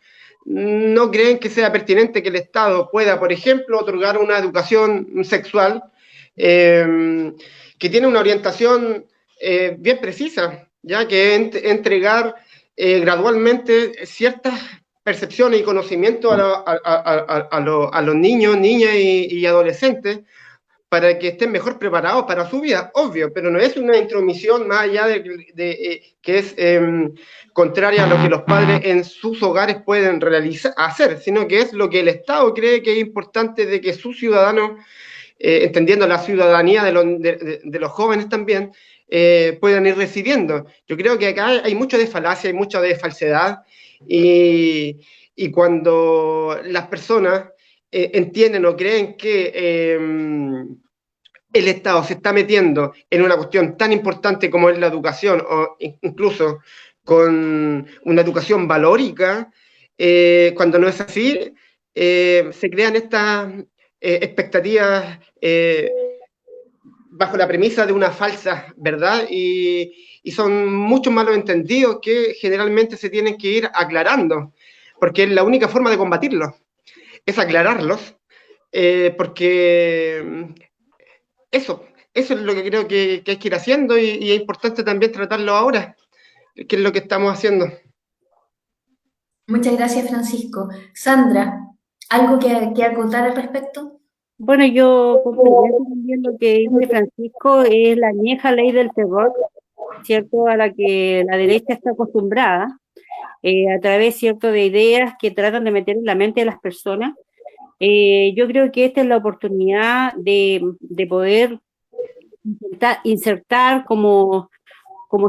no creen que sea pertinente que el Estado pueda, por ejemplo, otorgar una educación sexual que tiene una orientación bien precisa, ya que entregar gradualmente ciertas percepciones y conocimientos a los niños, niñas y adolescentes para que estén mejor preparados para su vida, obvio, pero no es una intromisión más allá que es contraria a lo que los padres en sus hogares pueden hacer, sino que es lo que el Estado cree que es importante de que sus ciudadanos, entendiendo la ciudadanía de los jóvenes también, puedan ir recibiendo. Yo creo que acá hay mucho de falacia, hay mucho de falsedad, y cuando las personas entienden o creen que el Estado se está metiendo en una cuestión tan importante como es la educación, o incluso con una educación valórica, cuando no es así, se crean estas expectativas bajo la premisa de una falsa verdad, y son muchos malos entendidos que generalmente se tienen que ir aclarando, porque es la única forma de combatirlos, es aclararlos, porque eso es lo que creo que hay que ir haciendo, y es importante también tratarlo ahora, que es lo que estamos haciendo. Muchas gracias, Francisco. Sandra, ¿algo que acotar al respecto? Bueno, yo complemento también lo que dice Francisco, es la añeja ley del terror, ¿cierto?, a la que la derecha está acostumbrada, a través, ¿cierto?, de ideas que tratan de meter en la mente de las personas. Yo creo que esta es la oportunidad de poder insertar como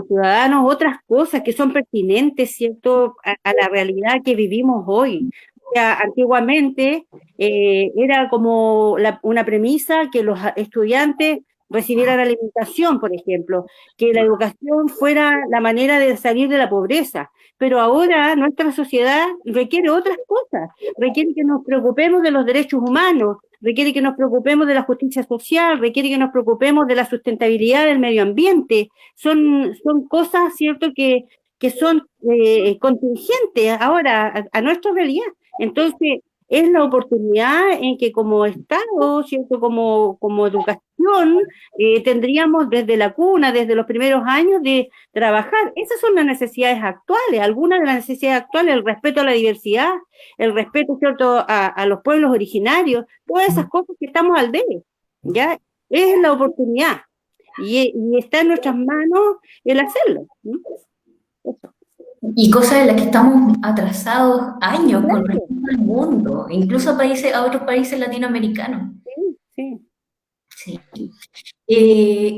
ciudadanos otras cosas que son pertinentes, ¿cierto?, a la realidad que vivimos hoy. O sea, antiguamente era como una premisa que los estudiantes recibieran alimentación, por ejemplo, que la educación fuera la manera de salir de la pobreza, pero ahora nuestra sociedad requiere otras cosas, requiere que nos preocupemos de los derechos humanos, requiere que nos preocupemos de la justicia social, requiere que nos preocupemos de la sustentabilidad del medio ambiente. Son cosas, ¿cierto?, que son contingentes ahora a nuestra realidad. Entonces, es la oportunidad en que como Estado, ¿cierto?, como educación, tendríamos desde la cuna, desde los primeros años de trabajar. Esas son las necesidades actuales, algunas de las necesidades actuales, el respeto a la diversidad, el respeto, ¿cierto?, a los pueblos originarios, todas esas cosas que estamos al debe, ¿ya? Es la oportunidad y está en nuestras manos el hacerlo, ¿no? Eso. Y cosas en las que estamos atrasados años con Claro. respecto al mundo, incluso a otros países latinoamericanos. Sí.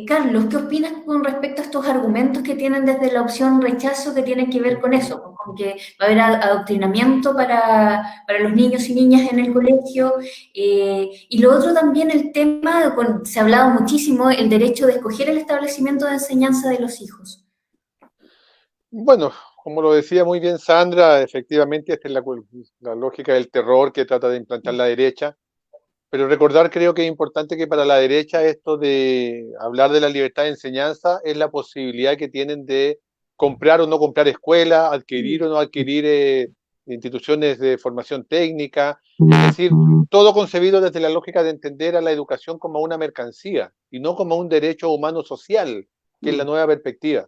Carlos, ¿qué opinas con respecto a estos argumentos que tienen desde la opción rechazo que tienen que ver con eso? Con que va a haber adoctrinamiento para los niños y niñas en el colegio. Y lo otro también, el tema, se ha hablado muchísimo, el derecho de escoger el establecimiento de enseñanza de los hijos. Bueno, como lo decía muy bien Sandra, efectivamente esta es la lógica del terror que trata de implantar la derecha, pero recordar creo que es importante que para la derecha esto de hablar de la libertad de enseñanza es la posibilidad que tienen de comprar o no comprar escuelas, adquirir o no adquirir instituciones de formación técnica, es decir, todo concebido desde la lógica de entender a la educación como una mercancía y no como un derecho humano social, que es la nueva perspectiva.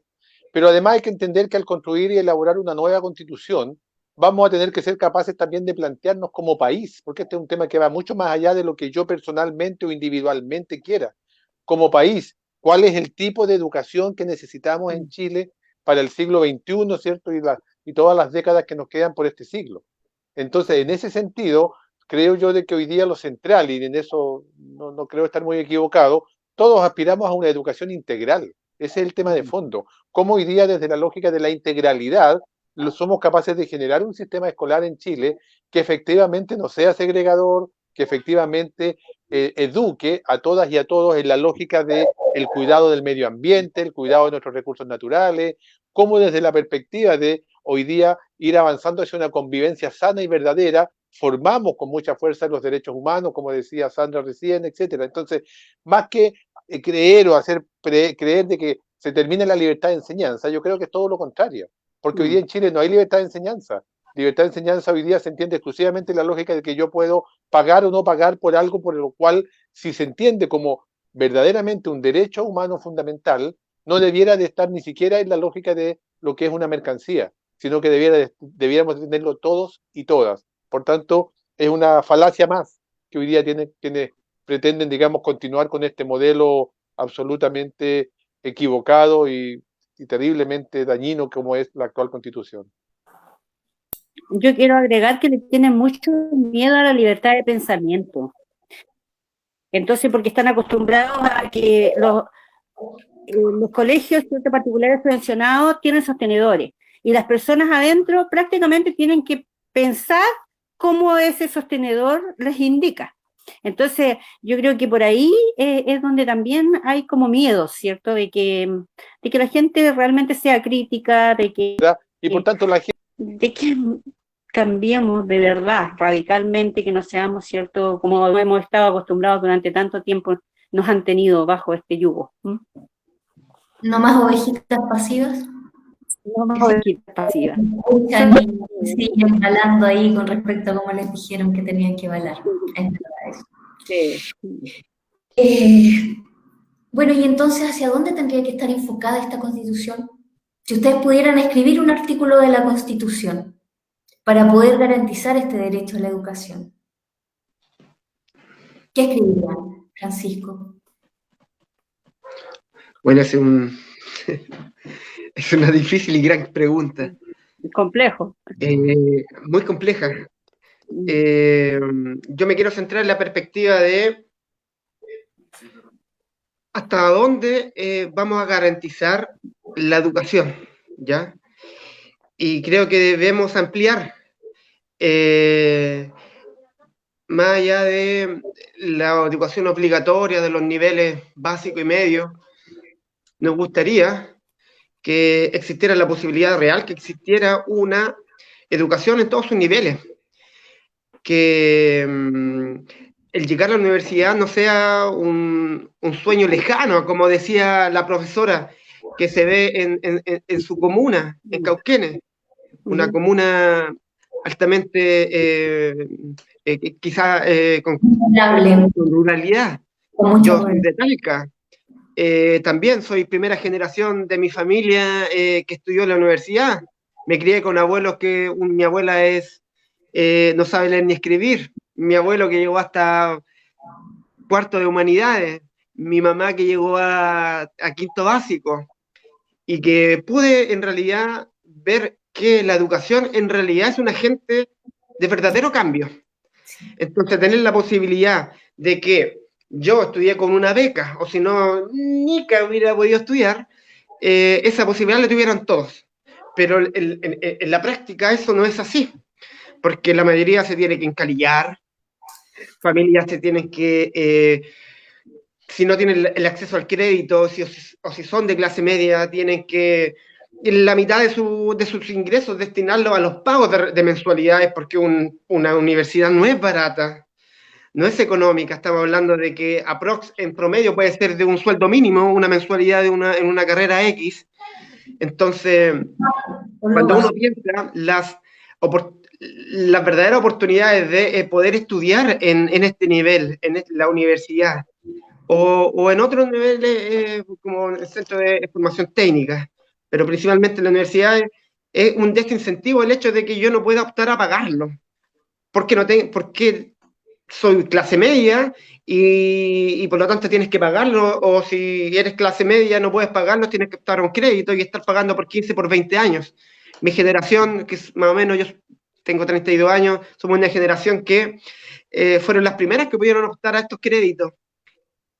Pero además hay que entender que al construir y elaborar una nueva constitución, vamos a tener que ser capaces también de plantearnos como país, porque este es un tema que va mucho más allá de lo que yo personalmente o individualmente quiera. Como país, ¿cuál es el tipo de educación que necesitamos en Chile para el siglo XXI, ¿cierto? Y todas las décadas que nos quedan por este siglo. Entonces, en ese sentido, creo yo de que hoy día lo central, y en eso no creo estar muy equivocado, todos aspiramos a una educación integral. Ese es el tema de fondo. Cómo hoy día, desde la lógica de la integralidad, somos capaces de generar un sistema escolar en Chile que efectivamente no sea segregador, que efectivamente eduque a todas y a todos en la lógica de el cuidado del medio ambiente, el cuidado de nuestros recursos naturales, cómo desde la perspectiva de hoy día ir avanzando hacia una convivencia sana y verdadera, formamos con mucha fuerza los derechos humanos, como decía Sandra recién, etcétera. Entonces, más que creer o hacer creer de que se termina la libertad de enseñanza, yo creo que es todo lo contrario, porque hoy día en Chile no hay libertad de enseñanza. Libertad de enseñanza hoy día se entiende exclusivamente la lógica de que yo puedo pagar o no pagar por algo por lo cual, si se entiende como verdaderamente un derecho humano fundamental, no debiera de estar ni siquiera en la lógica de lo que es una mercancía, sino que debiéramos tenerlo todos y todas. Por tanto, es una falacia más que hoy día pretenden, digamos, continuar con este modelo absolutamente equivocado y terriblemente dañino como es la actual Constitución. Yo quiero agregar que le tienen mucho miedo a la libertad de pensamiento. Entonces, porque están acostumbrados a que los colegios particulares subvencionados tienen sostenedores y las personas adentro prácticamente tienen que pensar cómo ese sostenedor les indica. Entonces, yo creo que por ahí es donde también hay como miedo, ¿cierto? De que la gente realmente sea crítica, y por tanto la gente... de que cambiemos de verdad, radicalmente, que no seamos, ¿cierto? Como hemos estado acostumbrados durante tanto tiempo, nos han tenido bajo este yugo. ¿No más ovejitas pasivas? No más ovejitas pasivas. Y siguen balando ahí con respecto a cómo les dijeron que tenían que balar. Es verdad eso. Sí. Bueno, y entonces, ¿hacia dónde tendría que estar enfocada esta Constitución? Si ustedes pudieran escribir un artículo de la Constitución para poder garantizar este derecho a la educación, ¿qué escribirían, Francisco? Bueno, es una difícil y gran pregunta. Complejo. Muy compleja. Yo me quiero centrar en la perspectiva de hasta dónde vamos a garantizar la educación, ¿ya? Y creo que debemos ampliar más allá de la educación obligatoria de los niveles básico y medio. Nos gustaría que existiera la posibilidad real, que existiera una educación en todos sus niveles, que el llegar a la universidad no sea un sueño lejano, como decía la profesora, que se ve en su comuna, en Cauquenes, una comuna altamente, quizá Vulnerable, con ruralidad. con mucho Yo soy poder. de Talca. También soy primera generación de mi familia que estudió en la universidad. Me crié con abuelos mi abuela no sabe leer ni escribir. Mi abuelo que llegó hasta cuarto de humanidades. Mi mamá que llegó a quinto básico. Y que pude en realidad ver que la educación en realidad es un agente de verdadero cambio. Entonces, tener la posibilidad de que yo estudié con una beca, o si no, ni que hubiera podido estudiar, esa posibilidad la tuvieron todos. Pero en la práctica eso no es así, porque la mayoría se tiene que encalillar, familias se tienen si no tienen el acceso al crédito, o si son de clase media, tienen que la mitad de sus ingresos destinarlo a los pagos de mensualidades, porque una universidad no es barata, no es económica. Estamos hablando de que en promedio puede ser de un sueldo mínimo una mensualidad en una carrera X. Entonces, cuando uno piensa las verdaderas oportunidades de poder estudiar en este nivel, la universidad, o en otros niveles como el centro de formación técnica, pero principalmente en la universidad es un desincentivo el hecho de que yo no pueda optar a pagarlo, porque soy clase media y por lo tanto tienes que pagarlo, o si eres clase media no puedes pagarlo, tienes que optar a un crédito y estar pagando por 15, por 20 años. Mi generación, que es más o menos, yo tengo 32 años, somos una generación que fueron las primeras que pudieron optar a estos créditos.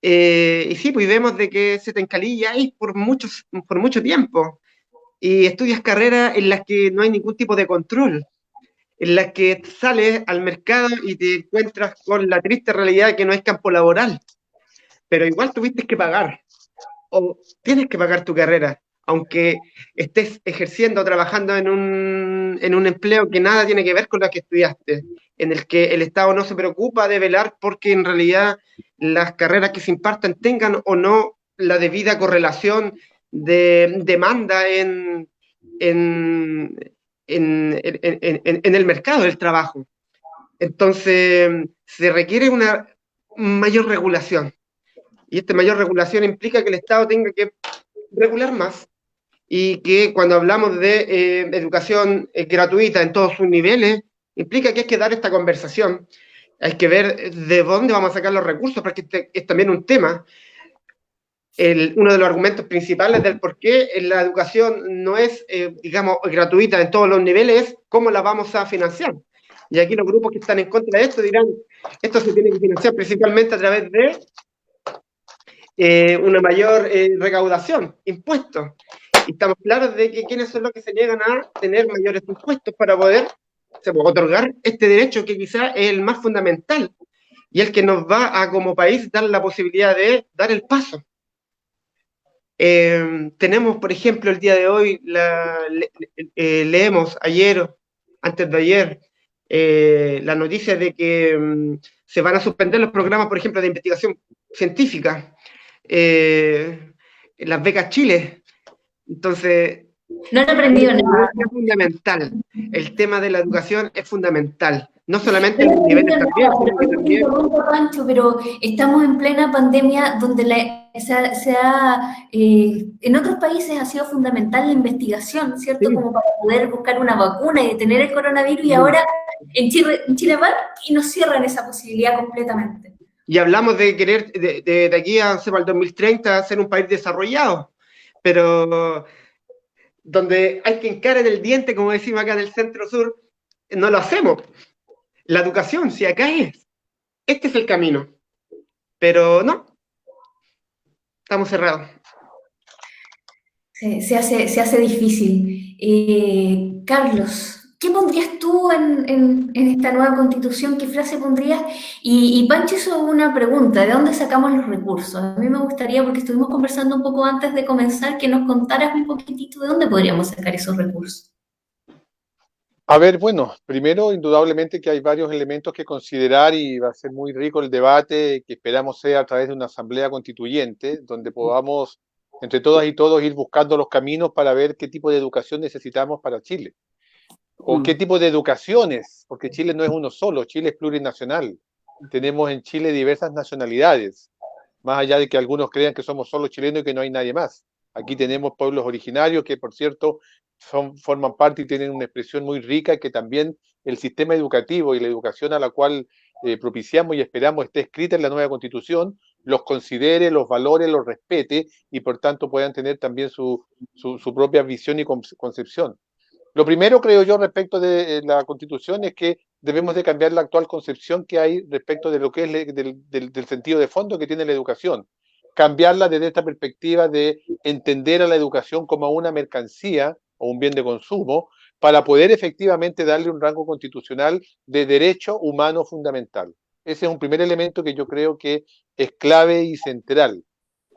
Y sí, pues vemos de que se te encalilla ahí por mucho tiempo y estudias carreras en las que no hay ningún tipo de control, en las que sales al mercado y te encuentras con la triste realidad de que no hay campo laboral, pero igual tuviste que pagar, o tienes que pagar tu carrera, aunque estés ejerciendo o trabajando en un empleo que nada tiene que ver con lo que estudiaste, en el que el Estado no se preocupa de velar porque en realidad las carreras que se impartan tengan o no la debida correlación de demanda en, en el mercado del trabajo. Entonces, se requiere una mayor regulación. Y esta mayor regulación implica que el Estado tenga que regular más y que cuando hablamos de educación gratuita en todos sus niveles, implica que hay que dar esta conversación. Hay que ver de dónde vamos a sacar los recursos, porque este es también un tema. Uno de los argumentos principales del por qué la educación no es, digamos, gratuita en todos los niveles es cómo la vamos a financiar. Y aquí los grupos que están en contra de esto dirán, esto se tiene que financiar principalmente a través de una mayor recaudación, impuestos. Y estamos claros de que quiénes son los que se niegan a tener mayores impuestos para poder otorgar este derecho que quizá es el más fundamental y el que nos va a, como país, dar la posibilidad de dar el paso. Tenemos, por ejemplo, el día de hoy, leemos antes de ayer, la noticia de que se van a suspender los programas, por ejemplo, de investigación científica, las becas Chile. Entonces, no he aprendido nada. es fundamental. El tema de la educación es fundamental. No solamente en los niveles también, sino que también... Pancho, pero estamos en plena pandemia donde en otros países ha sido fundamental la investigación, ¿cierto? Sí. Como para poder buscar una vacuna y detener el coronavirus, y ahora en Chile van y nos cierran esa posibilidad completamente. Y hablamos de querer de aquí a el 2030 ser un país desarrollado, pero donde hay que encarar el diente, como decimos acá en el centro sur, no lo hacemos. La educación, si acá este es el camino, pero no, estamos cerrados. Se hace difícil. Carlos, ¿qué pondrías tú en esta nueva constitución? ¿Qué frase pondrías? Y Pancho hizo una pregunta, ¿de dónde sacamos los recursos? A mí me gustaría, porque estuvimos conversando un poco antes de comenzar, que nos contaras un poquitito de dónde podríamos sacar esos recursos. A ver, bueno, primero, indudablemente que hay varios elementos que considerar y va a ser muy rico el debate que esperamos sea a través de una asamblea constituyente, donde podamos, entre todas y todos, ir buscando los caminos para ver qué tipo de educación necesitamos para Chile. O qué tipo de educaciones, porque Chile no es uno solo, Chile es plurinacional. Tenemos en Chile diversas nacionalidades, más allá de que algunos crean que somos solo chilenos y que no hay nadie más. Aquí tenemos pueblos originarios que, por cierto, forman parte y tienen una expresión muy rica, que también el sistema educativo y la educación a la cual propiciamos y esperamos esté escrita en la nueva Constitución, los considere, los valore, los respete y por tanto puedan tener también su propia visión y concepción. Lo primero, creo yo, respecto de la Constitución es que debemos de cambiar la actual concepción que hay respecto de lo que es del sentido de fondo que tiene la educación. Cambiarla desde esta perspectiva de entender a la educación como una mercancía o un bien de consumo para poder efectivamente darle un rango constitucional de derecho humano fundamental. Ese es un primer elemento que yo creo que es clave y central.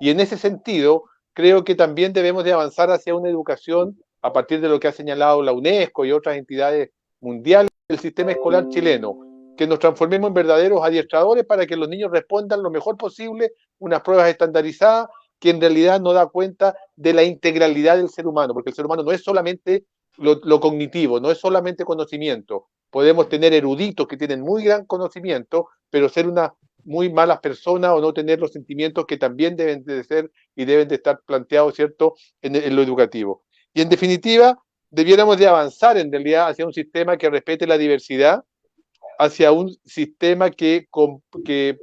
Y en ese sentido, creo que también debemos de avanzar hacia una educación a partir de lo que ha señalado la UNESCO y otras entidades mundiales del sistema escolar chileno, que nos transformemos en verdaderos adiestradores para que los niños respondan lo mejor posible unas pruebas estandarizadas que en realidad no da cuenta de la integralidad del ser humano, porque el ser humano no es solamente lo cognitivo, no es solamente conocimiento. Podemos tener eruditos que tienen muy gran conocimiento, pero ser unas muy malas personas o no tener los sentimientos que también deben de ser y deben de estar planteados, ¿cierto?, en lo educativo. Y en definitiva, debiéramos de avanzar en realidad hacia un sistema que respete la diversidad, hacia un sistema que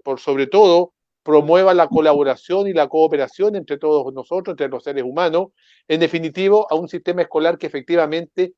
por sobre todo promueva la colaboración y la cooperación entre todos nosotros, entre los seres humanos, en definitivo, a un sistema escolar que efectivamente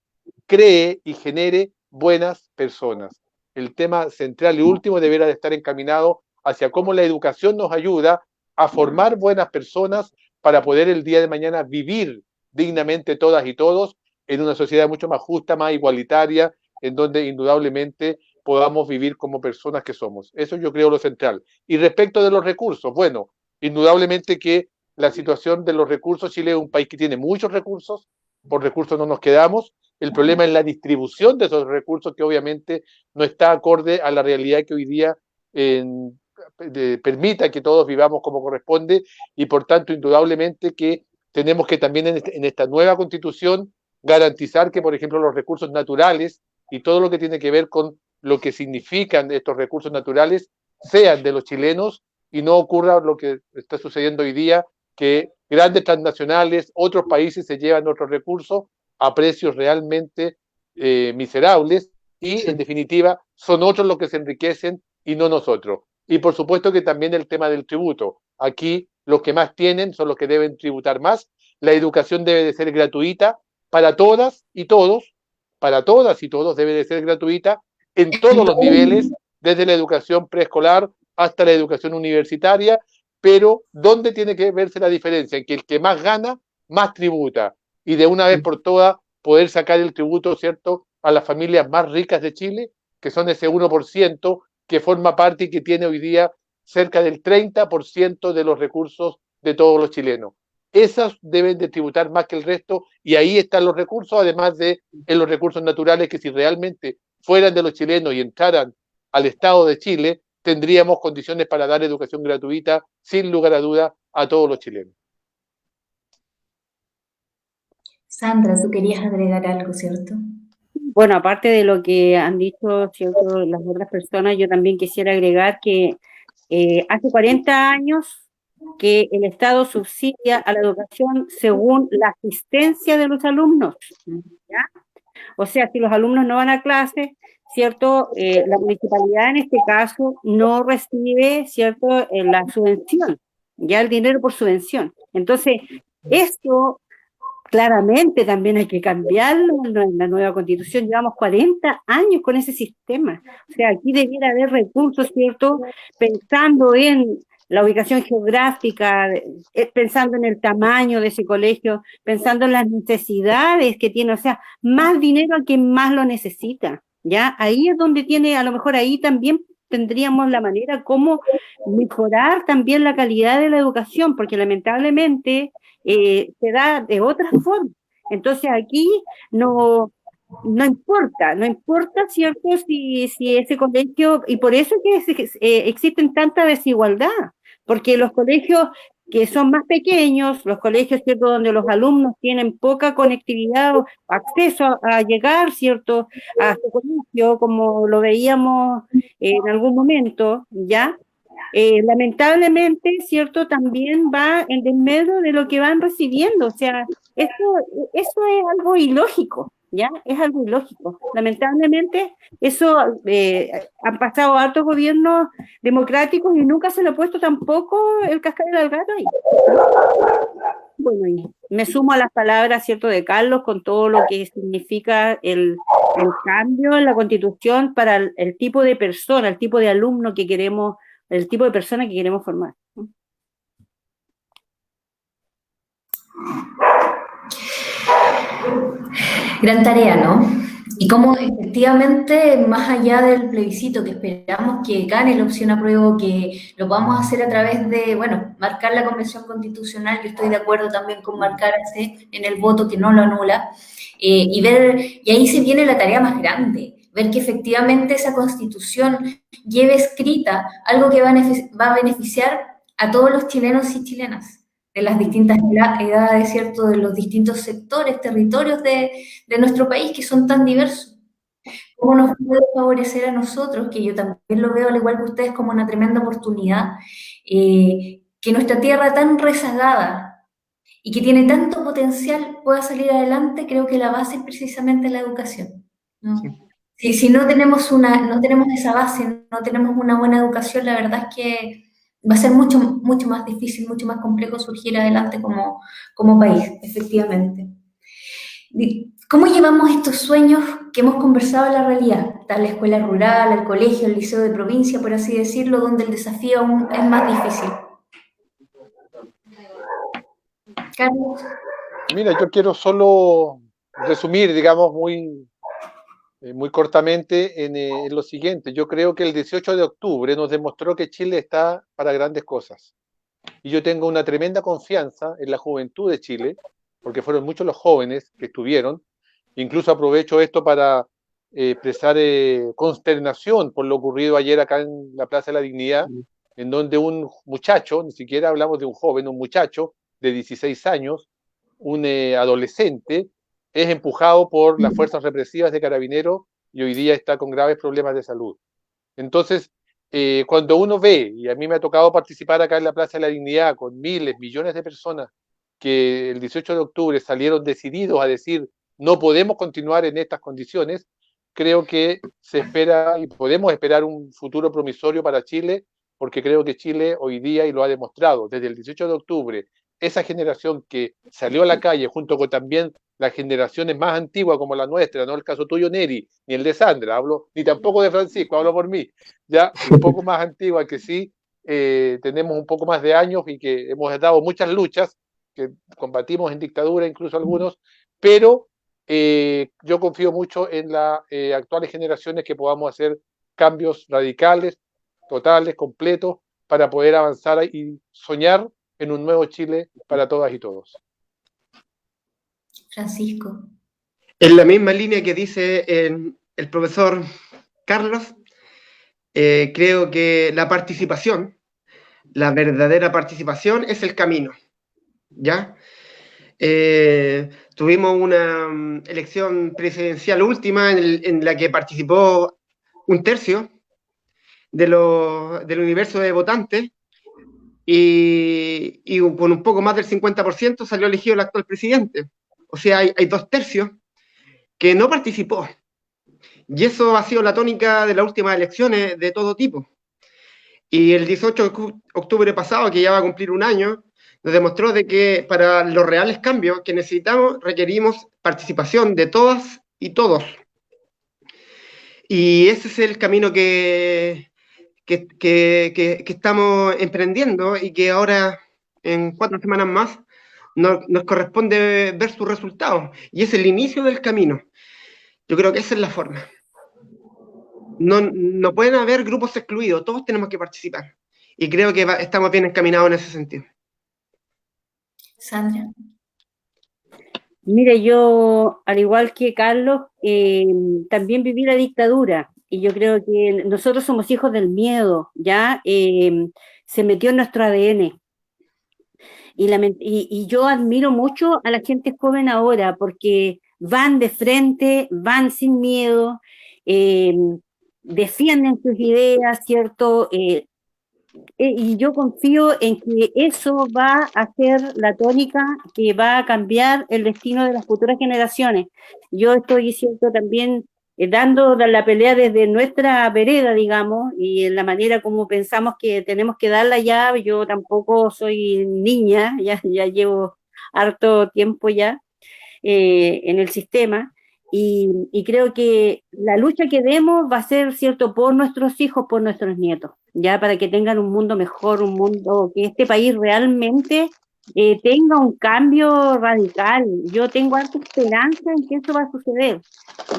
cree y genere buenas personas. El tema central y último deberá de estar encaminado hacia cómo la educación nos ayuda a formar buenas personas para poder el día de mañana vivir dignamente todas y todos en una sociedad mucho más justa, más igualitaria, en donde indudablemente podamos vivir como personas que somos. Eso yo creo lo central. Y respecto de los recursos, bueno, indudablemente que la situación de los recursos, Chile es un país que tiene muchos recursos, por recursos no nos quedamos, el problema es la distribución de esos recursos que obviamente no está acorde a la realidad que hoy día permita que todos vivamos como corresponde y por tanto indudablemente que tenemos que también en esta nueva constitución garantizar que, por ejemplo, los recursos naturales y todo lo que tiene que ver con lo que significan estos recursos naturales sean de los chilenos y no ocurra lo que está sucediendo hoy día, que grandes transnacionales, otros países se llevan otros recursos a precios realmente miserables y, en definitiva, son otros los que se enriquecen y no nosotros. Y por supuesto que también el tema del tributo. Aquí los que más tienen son los que deben tributar más. La educación debe de ser gratuita para todas y todos, para todas y todos debe de ser gratuita en todos los niveles, desde la educación preescolar hasta la educación universitaria, pero ¿dónde tiene que verse la diferencia? En que el que más gana, más tributa. Y de una vez por todas poder sacar el tributo, ¿cierto?, a las familias más ricas de Chile, que son ese 1% que forma parte y que tiene hoy día cerca del 30% de los recursos de todos los chilenos. Esas deben de tributar más que el resto y ahí están los recursos, además de en los recursos naturales que si realmente fueran de los chilenos y entraran al Estado de Chile, tendríamos condiciones para dar educación gratuita, sin lugar a duda, a todos los chilenos. Sandra, tú querías agregar algo, ¿cierto? Bueno, aparte de lo que han dicho, ¿cierto?, las otras personas, yo también quisiera agregar que hace 40 años que el Estado subsidia a la educación según la asistencia de los alumnos, ¿ya? O sea, si los alumnos no van a clase, ¿cierto?, la municipalidad en este caso no recibe, ¿cierto?, la subvención, ya el dinero por subvención. Entonces, esto claramente también hay que cambiarlo en la nueva Constitución. Llevamos 40 años con ese sistema. O sea, aquí debiera haber recursos, ¿cierto?, pensando en la ubicación geográfica, pensando en el tamaño de ese colegio, pensando en las necesidades que tiene, o sea, más dinero a quien más lo necesita, ¿ya? Ahí es donde tiene, a lo mejor ahí también tendríamos la manera como mejorar también la calidad de la educación, porque lamentablemente se da de otra forma. Entonces aquí no no importa, ¿cierto? Si ese colegio, y por eso que existen tanta desigualdad, porque los colegios que son más pequeños, los colegios, ¿cierto?, donde los alumnos tienen poca conectividad o acceso a llegar, ¿cierto?, a su colegio, como lo veíamos en algún momento, ¿ya? Lamentablemente, ¿cierto?, también va en desmedro de lo que van recibiendo, o sea, eso es algo ilógico, ¿ya? Es algo ilógico. Lamentablemente, eso han pasado hartos gobiernos democráticos y nunca se le ha puesto tampoco el cascabel al gato ahí. Bueno, y me sumo a las palabras, ¿cierto?, de Carlos con todo lo que significa el cambio en la Constitución para el tipo de persona, el tipo de alumno que queremos, el tipo de persona que queremos formar. Gran tarea, ¿no? Y cómo efectivamente, más allá del plebiscito que esperamos que gane la opción apruebo, que lo podamos hacer a través de, bueno, marcar la Convención Constitucional, yo estoy de acuerdo también con marcar ese en el voto que no lo anula, y ver, y ahí se viene la tarea más grande, ver que efectivamente esa Constitución lleve escrita algo que va a beneficiar a todos los chilenos y chilenas de las distintas edades, ¿cierto?, de los distintos sectores, territorios de nuestro país que son tan diversos. ¿Cómo nos puede favorecer a nosotros, que yo también lo veo al igual que ustedes como una tremenda oportunidad, que nuestra tierra tan rezagada y que tiene tanto potencial pueda salir adelante? Creo que la base es precisamente la educación, ¿no? Si no tenemos no tenemos esa base, no tenemos una buena educación, la verdad es que va a ser mucho, mucho más difícil, mucho más complejo surgir adelante como país, efectivamente. ¿Cómo llevamos estos sueños que hemos conversado a la realidad? Está la escuela rural, el colegio, el liceo de provincia, por así decirlo, donde el desafío aún es más difícil. Carlos. Mira, yo quiero solo resumir, digamos, muy cortamente en lo siguiente. Yo creo que el 18 de octubre nos demostró que Chile está para grandes cosas. Y yo tengo una tremenda confianza en la juventud de Chile, porque fueron muchos los jóvenes que estuvieron. Incluso aprovecho esto para expresar consternación por lo ocurrido ayer acá en la Plaza de la Dignidad, en donde un muchacho, ni siquiera hablamos de un joven, un muchacho de 16 años, un adolescente, es empujado por las fuerzas represivas de Carabineros y hoy día está con graves problemas de salud. Entonces, cuando uno ve, y a mí me ha tocado participar acá en la Plaza de la Dignidad con miles, millones de personas que el 18 de octubre salieron decididos a decir no podemos continuar en estas condiciones, creo que se espera y podemos esperar un futuro promisorio para Chile, porque creo que Chile hoy día, y lo ha demostrado desde el 18 de octubre, esa generación que salió a la calle junto con también las generaciones más antiguas como la nuestra, no el caso tuyo, Neri, ni el de Sandra, ni tampoco de Francisco, hablo por mí, ya un poco más antigua que sí, tenemos un poco más de años y que hemos dado muchas luchas, que combatimos en dictadura incluso algunos, pero yo confío mucho en las actuales generaciones que podamos hacer cambios radicales, totales, completos, para poder avanzar y soñar en un nuevo Chile para todas y todos. Francisco. En la misma línea que dice el profesor Carlos, creo que la participación, la verdadera participación es el camino, ¿ya? Tuvimos una elección presidencial última en la que participó un tercio del universo de votantes y con un poco más del 50% salió elegido el actual presidente. O sea, hay 2/3 que no participó. Y eso ha sido la tónica de las últimas elecciones de todo tipo. Y el 18 de octubre pasado, que ya va a cumplir un año, nos demostró de que para los reales cambios que necesitamos requerimos participación de todas y todos. Y ese es el camino que estamos emprendiendo y que ahora, en 4 semanas más, nos corresponde ver sus resultados. Y es el inicio del camino. Yo creo que esa es la forma. No pueden haber grupos excluidos, todos tenemos que participar. Y creo que estamos bien encaminados en ese sentido. Sandra. Mire, yo, al igual que Carlos, también viví la dictadura y yo creo que nosotros somos hijos del miedo, ¿ya? Se metió en nuestro ADN. Y yo admiro mucho a la gente joven ahora porque van de frente, van sin miedo, eh, defienden sus ideas, ¿cierto? Y yo confío en que eso va a ser la tónica que va a cambiar el destino de las futuras generaciones. Yo estoy, cierto, también dando la pelea desde nuestra vereda, digamos, y en la manera como pensamos que tenemos que darla ya. Yo tampoco soy niña, ya llevo harto tiempo ya en el sistema. Y creo que la lucha que demos va a ser, cierto, por nuestros hijos, por nuestros nietos, ya para que tengan un mundo mejor, un mundo que este país realmente tenga un cambio radical. Yo tengo harta esperanza en que eso va a suceder.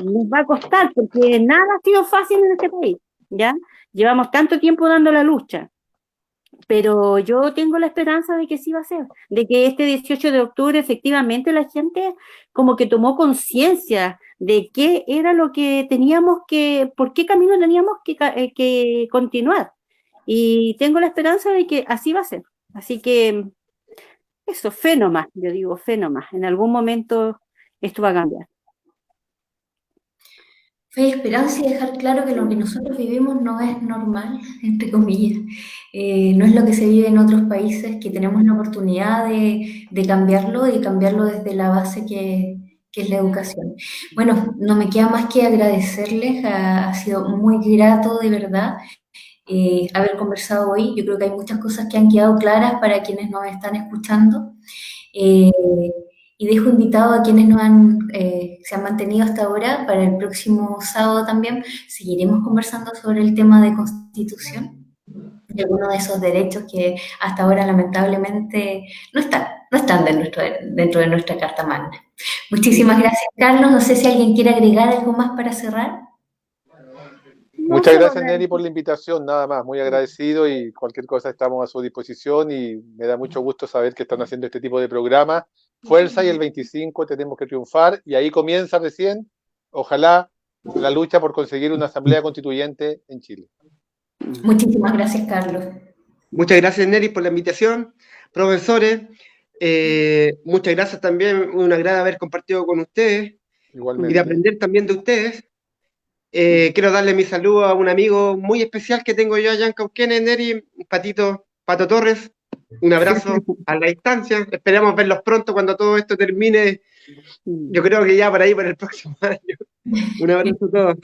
Nos va a costar, porque nada ha sido fácil en este país, ¿ya? Llevamos tanto tiempo dando la lucha, pero yo tengo la esperanza de que sí va a ser, de que este 18 de octubre efectivamente la gente como que tomó conciencia de qué era lo que teníamos que, por qué camino teníamos que continuar. Y tengo la esperanza de que así va a ser. Así que eso, fe nomás, yo digo fe nomás. En algún momento esto va a cambiar. Fe y esperanza y dejar claro que lo que nosotros vivimos no es normal, entre comillas. No es lo que se vive en otros países, que tenemos la oportunidad de cambiarlo y cambiarlo desde la base que es la educación. Bueno, no me queda más que agradecerles, ha sido muy grato de verdad haber conversado hoy. Yo creo que hay muchas cosas que han quedado claras para quienes nos están escuchando. Eh, y dejo invitado a quienes se han mantenido hasta ahora para el próximo sábado también. Seguiremos conversando sobre el tema de constitución y algunos de esos derechos que hasta ahora lamentablemente no están dentro de nuestra Carta Magna. Muchísimas gracias, Carlos. No sé si alguien quiere agregar algo más para cerrar. No, Muchas solo gracias, Neri, por la invitación, nada más, muy agradecido y cualquier cosa estamos a su disposición y me da mucho gusto saber que están haciendo este tipo de programas. Fuerza y el 25 tenemos que triunfar y ahí comienza recién, ojalá, la lucha por conseguir una asamblea constituyente en Chile. Muchísimas gracias, Carlos. Muchas gracias, Neri, por la invitación. Profesores, muchas gracias también, un agrado haber compartido con ustedes Igualmente. y de aprender también de ustedes. Quiero darle mi saludo a un amigo muy especial que tengo yo allá en Cauquenes, Neri, Pato Torres. Un abrazo a la distancia. Esperamos verlos pronto cuando todo esto termine. Yo creo que ya por ahí, por el próximo año. Un abrazo a todos.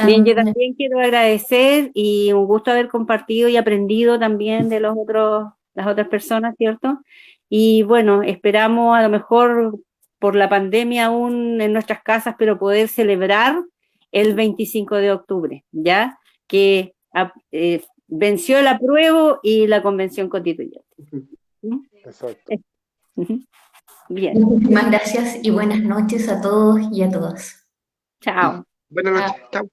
Bien, yo también quiero agradecer y un gusto haber compartido y aprendido también de las otras personas, ¿cierto? Y bueno, esperamos a lo mejor por la pandemia aún en nuestras casas, pero poder celebrar el 25 de octubre, ¿ya? Que venció el apruebo y la convención constituyente. Exacto. Bien. Muchísimas gracias y buenas noches a todos y a todas. Chao. Buenas noches. Chao.